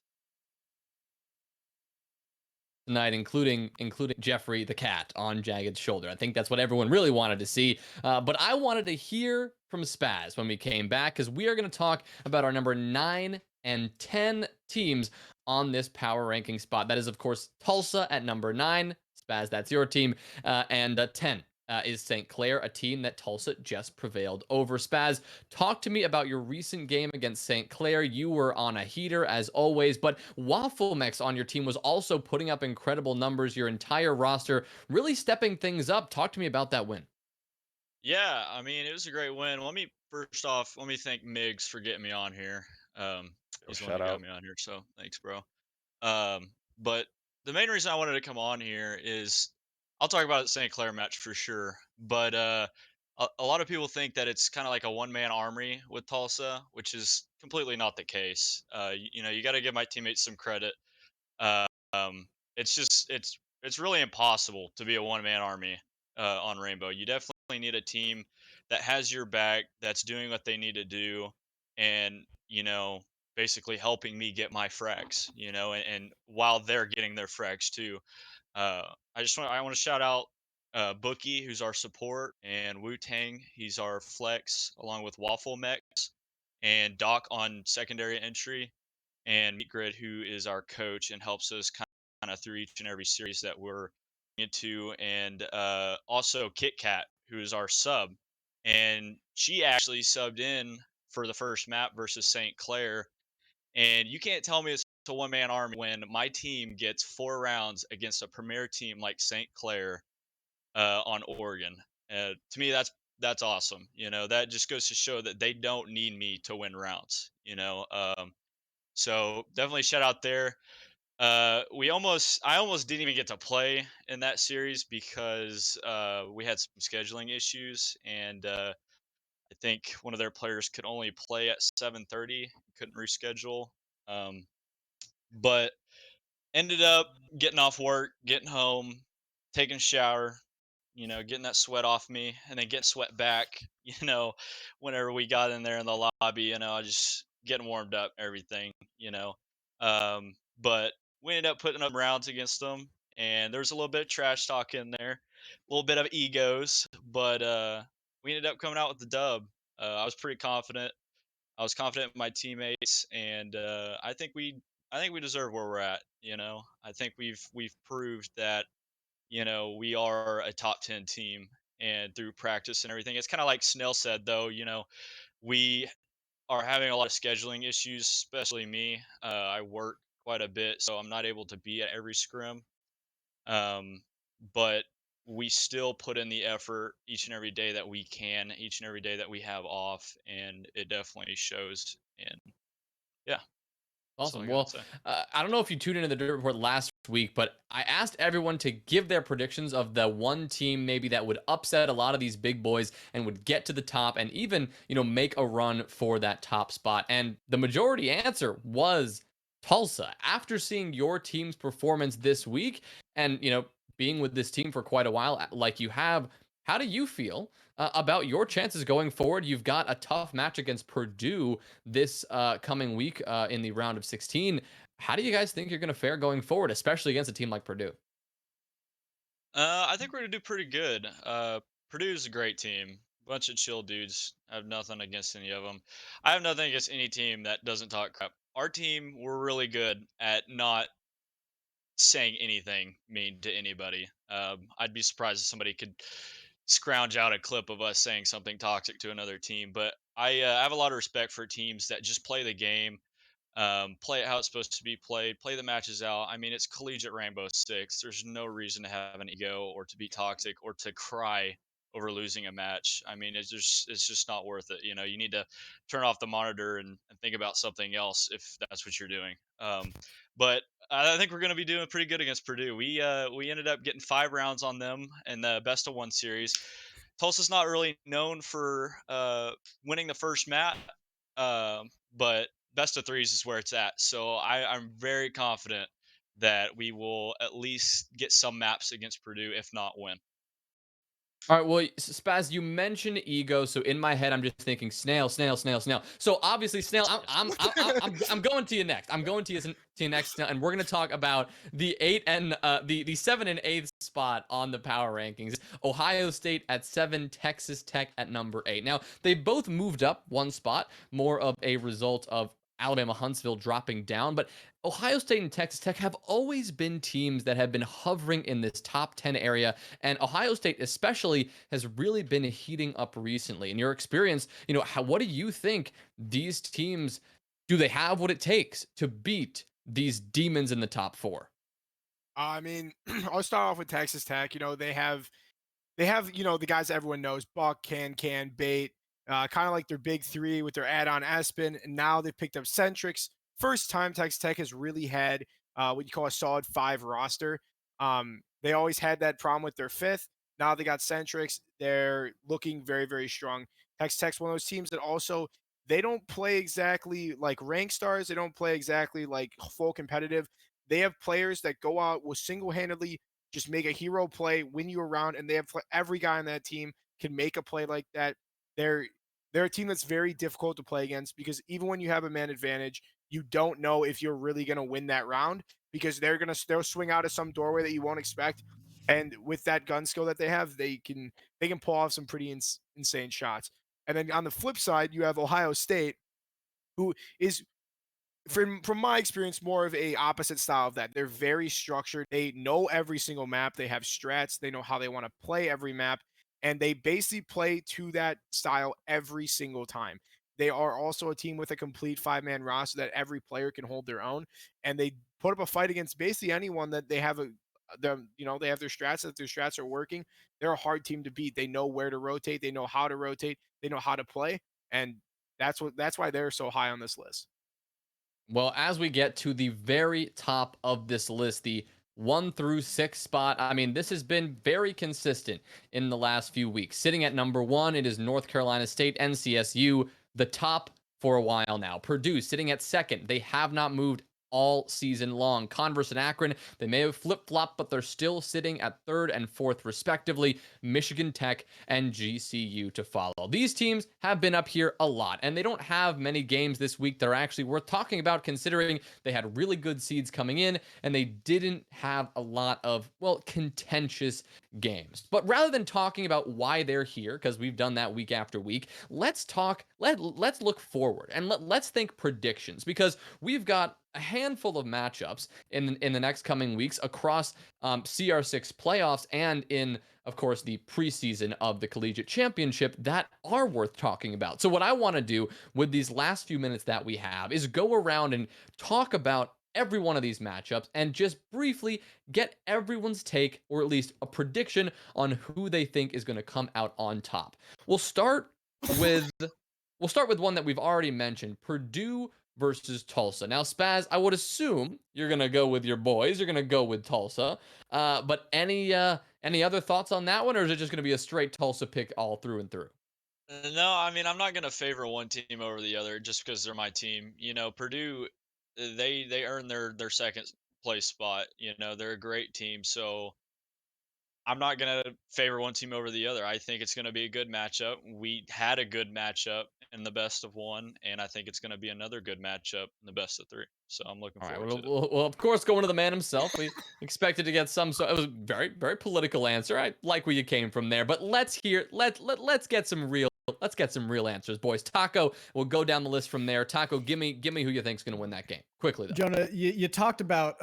tonight, including Jeffrey the cat on Jagged's shoulder. I think that's what everyone really wanted to see. But I wanted to hear from Spaz when we came back, because we are going to talk about our number 9 and 10 teams on this power ranking spot. That is, of course, Tulsa at number 9. Spaz, that's your team. And 10 is St. Clair, a team that Tulsa just prevailed over. Spaz, talk to me about your recent game against St. Clair. You were on a heater as always, but WaffleMix on your team was also putting up incredible numbers. Your entire roster really stepping things up. Talk to me about that win. Yeah, I mean, it was a great win. Let me thank Miggs for getting me on here. He's the one Shout who got out. me on here, so thanks, bro. But the main reason I wanted to come on here is I'll talk about the St. Clair match for sure. But a lot of people think that it's kind of like a one-man army with Tulsa, which is completely not the case. You got to give my teammates some credit. Uh, it's just it's really impossible to be a one-man army on Rainbow. You definitely need a team that has your back, that's doing what they need to do, and basically helping me get my frags. And while they're getting their frags too. Uh, I want to shout out Bookie, who's our support, and Wu Tang, he's our flex, along with Waffle Mex, and Doc on secondary entry, and Meat Grid, who is our coach and helps us kind of through each and every series that we're into, and also Kit Kat, who is our sub, and she actually subbed in for the first map versus St. Clair, and you can't tell me it's a one man army when my team gets 4 rounds against a premier team like St. Clair on Oregon. To me, that's awesome. That just goes to show that they don't need me to win rounds. So definitely shout out there. I almost didn't even get to play in that series because we had some scheduling issues, and I think one of their players could only play at 7:30, couldn't reschedule. Um, but ended up getting off work, getting home, taking a shower, getting that sweat off me, and then getting sweat back, you know, whenever we got in there in the lobby, just getting warmed up, everything, you know. But we ended up putting up rounds against them, and there was a little bit of trash talk in there, a little bit of egos, but we ended up coming out with the dub. I was pretty confident. I was confident in my teammates, and I think we deserve where we're at. I think we've proved that we are a top 10 team, and through practice and everything. It's kind of like Snail said, though. We are having a lot of scheduling issues, especially me. I work quite a bit, so I'm not able to be at every scrim. Um, but we still put in the effort each and every day that we can, each and every day that we have off, and it definitely shows. And yeah, that's all I Awesome. got to Well, say. I don't know if you tuned into the Dirt Report last week, but I asked everyone to give their predictions of the one team maybe that would upset a lot of these big boys and would get to the top and even, make a run for that top spot. And the majority answer was Tulsa. After seeing your team's performance this week and, being with this team for quite a while, like you have, how do you feel about your chances going forward? You've got a tough match against Purdue this coming week in the round of 16. How do you guys think you're going to fare going forward, especially against a team like Purdue? I think we're gonna do pretty good. Purdue's a great team, bunch of chill dudes. I have nothing against any of them. I have nothing against any team that doesn't talk crap. Our team, we're really good at not saying anything mean to anybody. I'd be surprised if somebody could scrounge out a clip of us saying something toxic to another team. But I have a lot of respect for teams that just play the game, play it how it's supposed to be played, play the matches out. I mean, it's collegiate Rainbow Six. There's no reason to have an ego or to be toxic or to cry over losing a match. I mean, it's just not worth it. You need to turn off the monitor and think about something else if that's what you're doing. But I think we're going to be doing pretty good against Purdue. We ended up getting 5 rounds on them in the best of one series. Tulsa's not really known for winning the first map, but best of threes is where it's at. So I'm very confident that we will at least get some maps against Purdue, if not win. All right, well, Spaz, you mentioned ego, so in my head, I'm just thinking Snail, Snail, Snail, Snail. So obviously, Snail, I'm going to you next. I'm going to you next, and we're gonna talk about the the 7 and 8 spot on the power rankings. Ohio State at 7, Texas Tech at number 8. Now they both moved up one spot, more of a result of Alabama Huntsville dropping down, but Ohio State and Texas Tech have always been teams that have been hovering in this top 10 area, and Ohio State especially has really been heating up recently. In your experience, what do you think these teams, do they have what it takes to beat these demons in the top 4? I mean, I'll start off with Texas Tech. They have the guys that everyone knows: Buck, Bait, kind of like their big three with their add-on Espen, and now they've picked up Centrix. First time Texas Tech has really had what you call a solid 5 roster. They always had that problem with their 5th. Now they got Centrix. They're looking very, very strong. Texas Tech's one of those teams that also, they don't play exactly like rank stars. They don't play exactly like full competitive. They have players that go out will single-handedly just make a hero play, win you around, and they have every guy on that team can make a play like that. They're they're a team that's very difficult to play against because even when you have a man advantage, you don't know if you're really going to win that round because they'll swing out of some doorway that you won't expect. And with that gun skill that they have, they can pull off some pretty insane shots. And then on the flip side, you have Ohio State, who is, from my experience, more of a opposite style of that. They're very structured. They know every single map. They have strats. They know how they want to play every map, and they basically play to that style every single time. They are also a team with a complete 5-man roster that every player can hold their own, and they put up a fight against basically anyone that they have they have their strats. If their strats are working, they're a hard team to beat. They know where to rotate. They know how to rotate. They know how to play, and that's why they're so high on this list. Well, as we get to the very top of this list, the 1 through 6 spot, I mean, this has been very consistent in the last few weeks. Sitting at number 1, it is North Carolina State, NCSU, the top for a while now. Purdue sitting at 2nd. They have not moved all season long. Converse and Akron, they may have flip-flopped, but they're still sitting at 3rd and 4th, respectively. Michigan Tech and GCU to follow. These teams have been up here a lot, and they don't have many games this week that are actually worth talking about, considering they had really good seeds coming in, and they didn't have a lot of, well, contentious games. But rather than talking about why they're here, because we've done that week after week, let's look forward, and let's think predictions, because we've got a handful of matchups in the next coming weeks across CR6 playoffs and in, of course, the preseason of the collegiate championship that are worth talking about. So what I want to do with these last few minutes that we have is go around and talk about every one of these matchups and just briefly get everyone's take, or at least a prediction, on who they think is going to come out on top. We'll start with one that we've already mentioned, Purdue versus Tulsa. Now, Spaz, I would assume you're gonna go with your boys. You're gonna go with Tulsa. But any other thoughts on that one, or is it just gonna be a straight Tulsa pick all through and through? No, I mean, I'm not gonna favor one team over the other just because they're my team. Purdue, they earned their second place spot. They're a great team, so I'm not gonna favor one team over the other. I think it's gonna be a good matchup. We had a good matchup in the best of one, and I think it's gonna be another good matchup in the best of three. So I'm looking All right. forward Well, to it. well, of course, going to the man himself, we expected to get some. So it was a very, very political answer. I like where you came from there. But let's get some real answers, boys. Taco, we'll go down the list from there. Taco, give me who you think's going to win that game quickly, though. Jonah, you talked about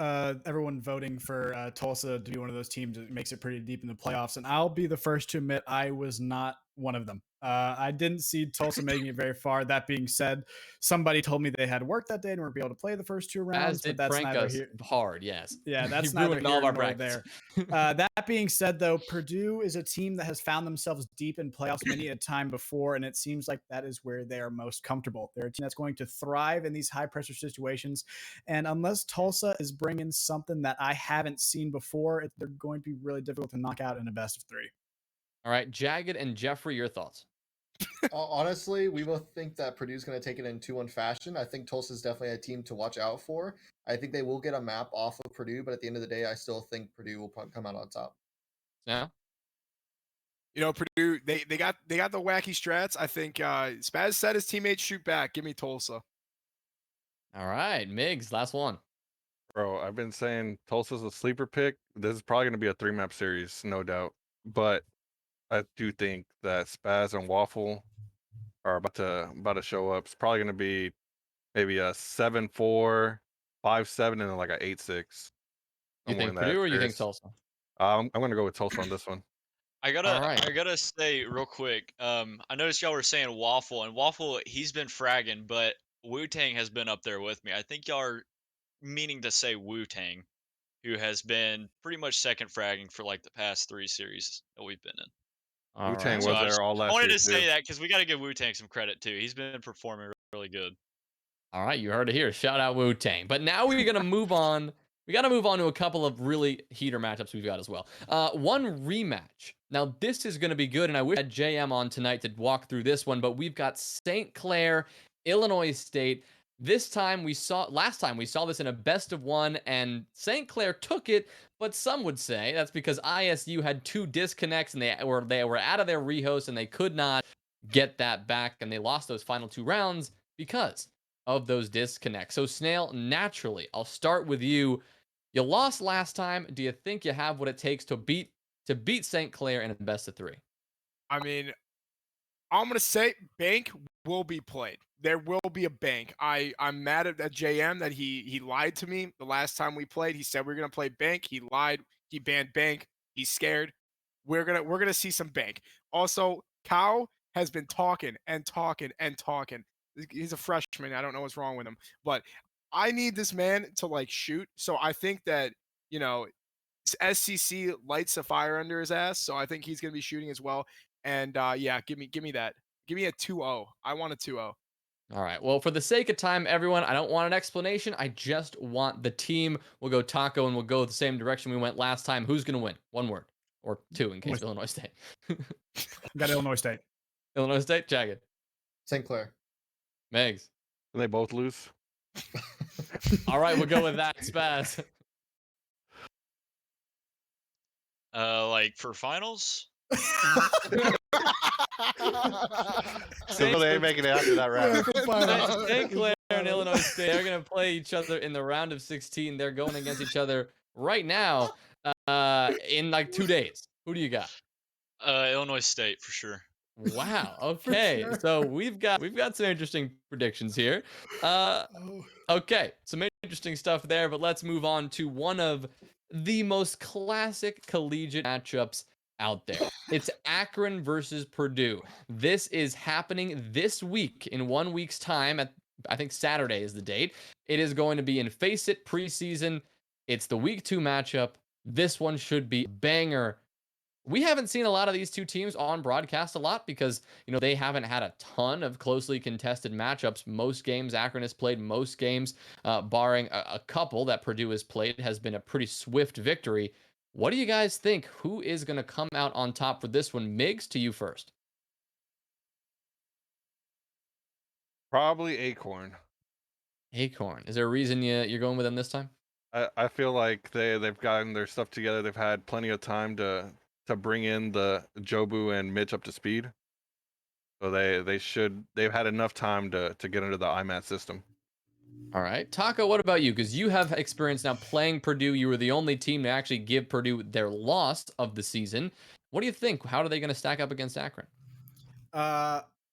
everyone voting for Tulsa to be one of those teams that makes it pretty deep in the playoffs, and I'll be the first to admit I was not one of them. I didn't see Tulsa making it very far. That being said, somebody told me they had work that day and weren't be able to play the first 2 rounds, As but did that's prank neither us here. hard, yes. Yeah, He that's neither ruined all here of our nor practice. there. That being said, though, Purdue is a team that has found themselves deep in playoffs many a time before, and it seems like that is where they are most comfortable. They're a team that's going to thrive in these high-pressure situations, and unless Tulsa is bringing something that I haven't seen before, they're going to be really difficult to knock out in a best of 3. All right, Jagged and Jeffrey, your thoughts. Honestly, we both think that Purdue's going to take it in 2-1 fashion. I think Tulsa's definitely a team to watch out for. I think they will get a map off of Purdue, but at the end of the day, I still think Purdue will come out on top. Now, You know, Purdue, they got the wacky strats. I think Spaz said his teammates shoot back. Give me Tulsa. All right, Migs, last one. Bro, I've been saying Tulsa's a sleeper pick. This is probably going to be a 3-map series, no doubt. But I do think that Spaz and Waffle are about to show up. It's probably going to be maybe a 7-4, 5-7, and then like a 8-6. You Somewhere think in that Purdue or you think series. Tulsa? I'm going to go with Tulsa on this one. I All right. gotta say real quick. I noticed y'all were saying Waffle, and Waffle he's been fragging, but Wu Tang has been up there with me. I think y'all are meaning to say Wu Tang, who has been pretty much second fragging for like the past 3 series that we've been in. All Wu-Tang right. So was there all I last wanted year to say too. that because we got to give Wu Tang some credit too. He's been performing really good. All right, you heard it here. Shout out Wu Tang. But now we're gonna move on. We got to move on to a couple of really heater matchups we've got as well. One rematch. Now this is gonna be good, and I wish I had JM on tonight to walk through this one. But we've got St. Clair, Illinois State. Last time we saw this in a best of one, and St. Clair took it. But some would say that's because ISU had 2 disconnects, and they were out of their rehost, and they could not get that back, and they lost those final 2 rounds because of those disconnects. So Snail, naturally, I'll start with you. You lost last time. Do you think you have what it takes to beat St. Clair in a best of 3? I mean, I'm gonna say bank will be played. There will be a bank. I'm mad at that JM that he lied to me the last time we played. He said we are gonna play bank. He lied. He banned bank. He's scared. We're gonna see some bank. Also, Cow has been talking and talking and talking. He's a freshman. I don't know what's wrong with him, but I need this man to like shoot. So I think that you know SCC lights a fire under his ass. So I think he's gonna be shooting as well. And yeah, give me that. Give me a 2-0. I want a 2-0. All right. Well, for the sake of time, everyone, I don't want an explanation. I just want the team. We'll go Taco, and we'll go the same direction we went last time. Who's going to win? One word. Or 2 in case of Illinois State. Got Illinois State. Illinois State, Jagged. St. Clair. Megs. And they both lose. All right, we'll go with that. Spaz. Like for finals, So they ain't making it after that round. St. Clair and Illinois State are going to play each other in the round of 16. They're going against each other right now in like 2 days. Who do you got? Illinois State for sure. Wow. Okay. sure. So we've got some interesting predictions here. Okay. Some interesting stuff there, but let's move on to one of the most classic collegiate matchups out there. It's Akron versus Purdue. This is happening this week in 1 week's time. I think Saturday is the date. It is going to be in Face It preseason. It's the week 2 matchup. This one should be a banger. We haven't seen a lot of these two teams on broadcast a lot because, they haven't had a ton of closely contested matchups. Most games Akron has played, most games, barring a couple that Purdue has played, has been a pretty swift victory. What do you guys think? Who is going to come out on top for this one? Migs, to you first. Probably Acorn. Acorn. Is there a reason you're going with them this time? I feel like they've gotten their stuff together. They've had plenty of time to bring in the Jobu and Mitch up to speed. So they've had enough time to get into the IMAT system. All right. Taco, what about you? Because you have experience now playing Purdue. You were the only team to actually give Purdue their loss of the season. What do you think? How are they going to stack up against Akron?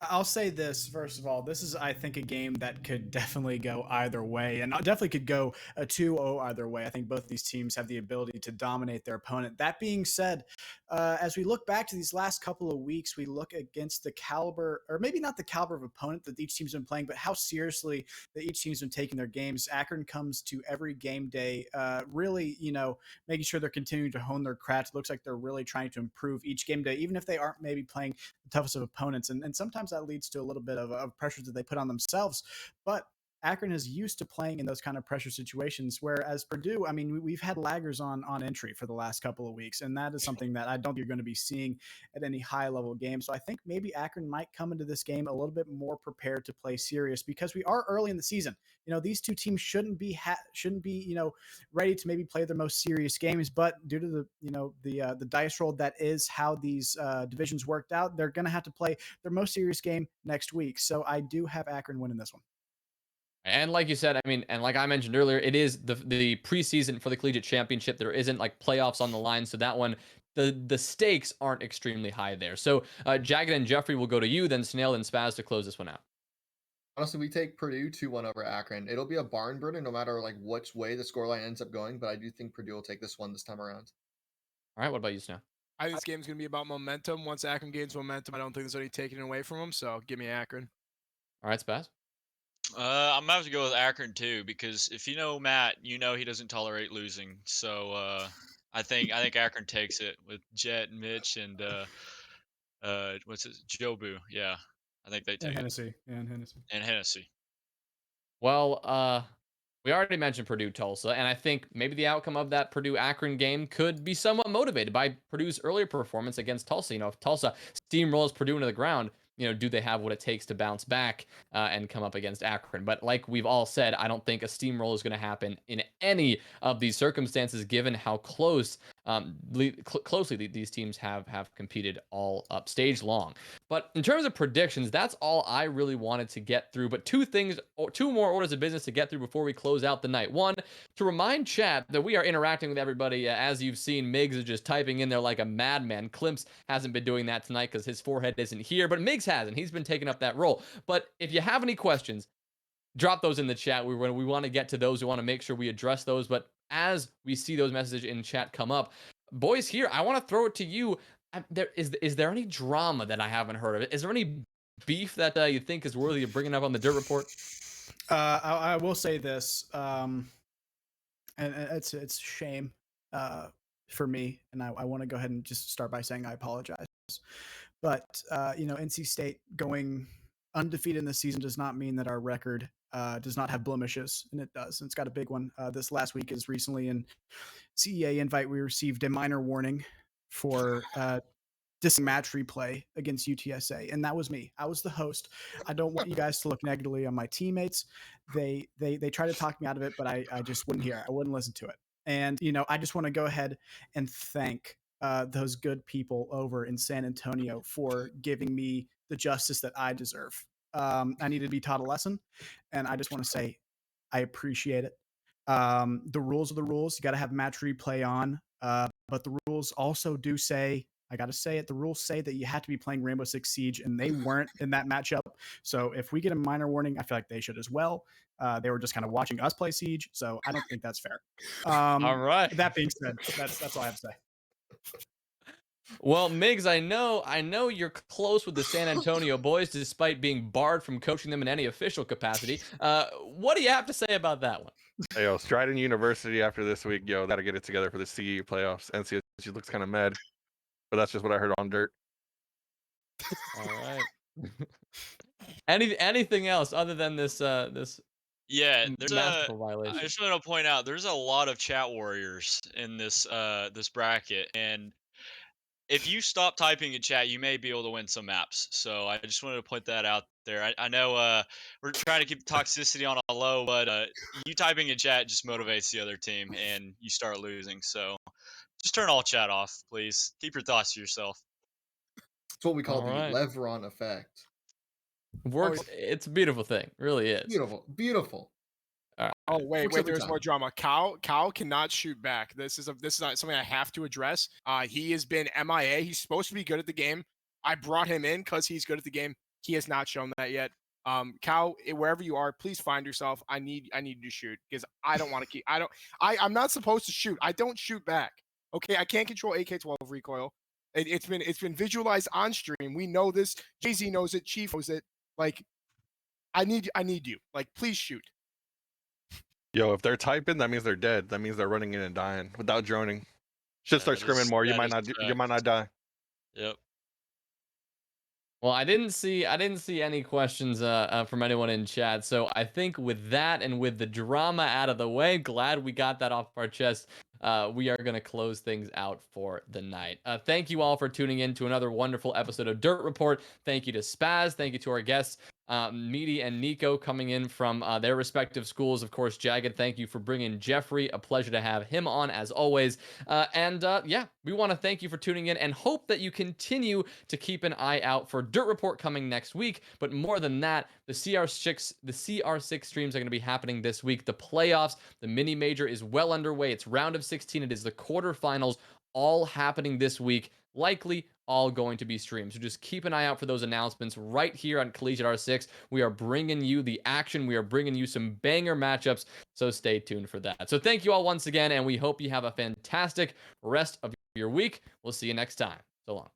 I'll say this first of all. This is, I think, a game that could definitely go either way, and definitely could go a 2-0 either way. I think both these teams have the ability to dominate their opponent. That being said, as we look back to these last couple of weeks, we look against the caliber, or maybe not the caliber of opponent that each team's been playing, but how seriously that each team's been taking their games. Akron comes to every game day, really, making sure they're continuing to hone their craft. It looks like they're really trying to improve each game day, even if they aren't maybe playing the toughest of opponents. And sometimes that leads to a little bit of pressure that they put on themselves. But Akron is used to playing in those kind of pressure situations, whereas Purdue, I mean, we've had laggers on entry for the last couple of weeks, and that is something that I don't think you're going to be seeing at any high level game. So I think maybe Akron might come into this game a little bit more prepared to play serious, because we are early in the season. These two teams shouldn't be ready to maybe play their most serious games, but due to the dice roll that is how these divisions worked out, they're going to have to play their most serious game next week. So I do have Akron winning this one. And like you said, I mean, and like I mentioned earlier, it is the preseason for the collegiate championship. There isn't like playoffs on the line, so that one, the stakes aren't extremely high there. So Jagged and Jeffrey will go to you, then Snail and Spaz to close this one out. Honestly, we take Purdue 2-1 over Akron. It'll be a barn burner no matter like which way the scoreline ends up going, but I do think Purdue will take this one this time around. All right, what about you, Snail? I think this game's going to be about momentum. Once Akron gains momentum, I don't think there's any taking it away from them, so give me Akron. All right, Spaz. I'm gonna have to go with Akron too, because if you know Matt, you know he doesn't tolerate losing. So I think Akron takes it with Jet, Mitch, and what's it, Jobu? Yeah, I think they take it. Hennessy. And Hennessy. And Hennessy. Well, we already mentioned Purdue Tulsa, and I think maybe the outcome of that Purdue Akron game could be somewhat motivated by Purdue's earlier performance against Tulsa. If Tulsa steamrolls Purdue into the ground, do they have what it takes to bounce back and come up against Akron? But like we've all said, I don't think a steamroll is going to happen in any of these circumstances, given how closely these teams have competed all up stage long. But in terms of predictions, that's all I really wanted to get through. But two more orders of business to get through before we close out the night. One, to remind chat that we are interacting with everybody. As you've seen, Miggs is just typing in there like a madman. Klimpse hasn't been doing that tonight because his forehead isn't here, but Miggs hasn't. He's been taking up that role. But if you have any questions, drop those in the chat. We want to get to those. We want to make sure we address those. But as we see those messages in chat come up, boys, here, I want to throw it to you. Is there any drama that I haven't heard of? Is there any beef that you think is worthy of bringing up on the Dirt Report? I will say this, and it's shame for me, and I want to go ahead and just start by saying I apologize. But NC State going undefeated in the season does not mean that our record does not have blemishes, and it does. And it's got a big one. This last week is recently in CEA invite, we received a minor warning for match replay against UTSA, and that was me. I was the host. I don't want you guys to look negatively on my teammates. They try to talk me out of it, but I just wouldn't hear it. I wouldn't listen to it. And I just want to go ahead and thank those good people over in San Antonio for giving me the justice that I deserve. I needed to be taught a lesson, and I just want to say I appreciate it. The rules are the rules. You got to have match replay on, but the rules also do say, I got to say it, the rules say that you have to be playing Rainbow Six Siege, and they weren't in that matchup. So if we get a minor warning, I feel like they should as well. They were just kind of watching us play Siege, so I don't think that's fair. All right. That being said, that's all I have to say. Well, Miggs, I know you're close with the San Antonio boys, despite being barred from coaching them in any official capacity. What do you have to say about that one? Hey, yo, Stridon University after this week, got to get it together for the CE playoffs. NCSU looks kind of mad, but that's just what I heard on Dirt. All right. Anything else other than this Yeah, masterful violation? I just want to point out there's a lot of chat warriors in this this bracket, and if you stop typing in chat, you may be able to win some maps. So I just wanted to point that out there. I know we're trying to keep toxicity on a low, but you typing in chat just motivates the other team, and you start losing. So just turn all chat off, please. Keep your thoughts to yourself. It's what we call All the right. Levron effect. Works. It's a beautiful thing. Really is. Beautiful. All right. Oh wait, Works every there's time. more drama. Cal cannot shoot back. This is not something I have to address. He has been MIA. He's supposed to be good at the game. I brought him in because he's good at the game. He has not shown that yet. Cal, wherever you are, please find yourself. I need you to shoot, because I don't want to keep. I'm not supposed to shoot. I don't shoot back. Okay, I can't control AK-12 recoil. It's been visualized on stream. We know this. Jay-Z knows it. Chief knows it. Like, I need you. Like, please shoot. Yo, if they're typing, that means they're dead. That means they're running in and dying without droning. Should start That screaming is- more. You that might is not. You correct. might not die. Yep. Well, I didn't see any questions from anyone in chat. So I think with that and with the drama out of the way, glad we got that off our chest. We are going to close things out for the night. Thank you all for tuning in to another wonderful episode of Dirt Report. Thank you to Spaz. Thank you to our guests, Meaty and Nico, coming in from their respective schools. Of course, Jagged, thank you for bringing Jeffrey. A pleasure to have him on as always. Yeah, we want to thank you for tuning in and hope that you continue to keep an eye out for Dirt Report coming next week. But more than that, the CR6 streams are going to be happening this week. The playoffs, the mini major is well underway. It's round of 16. It is the quarterfinals, all happening this week. Likely all going to be streamed. So just keep an eye out for those announcements right here on Collegiate R6. We are bringing you the action. We are bringing you some banger matchups. So stay tuned for that. So thank you all once again, and we hope you have a fantastic rest of your week. We'll see you next time. So long.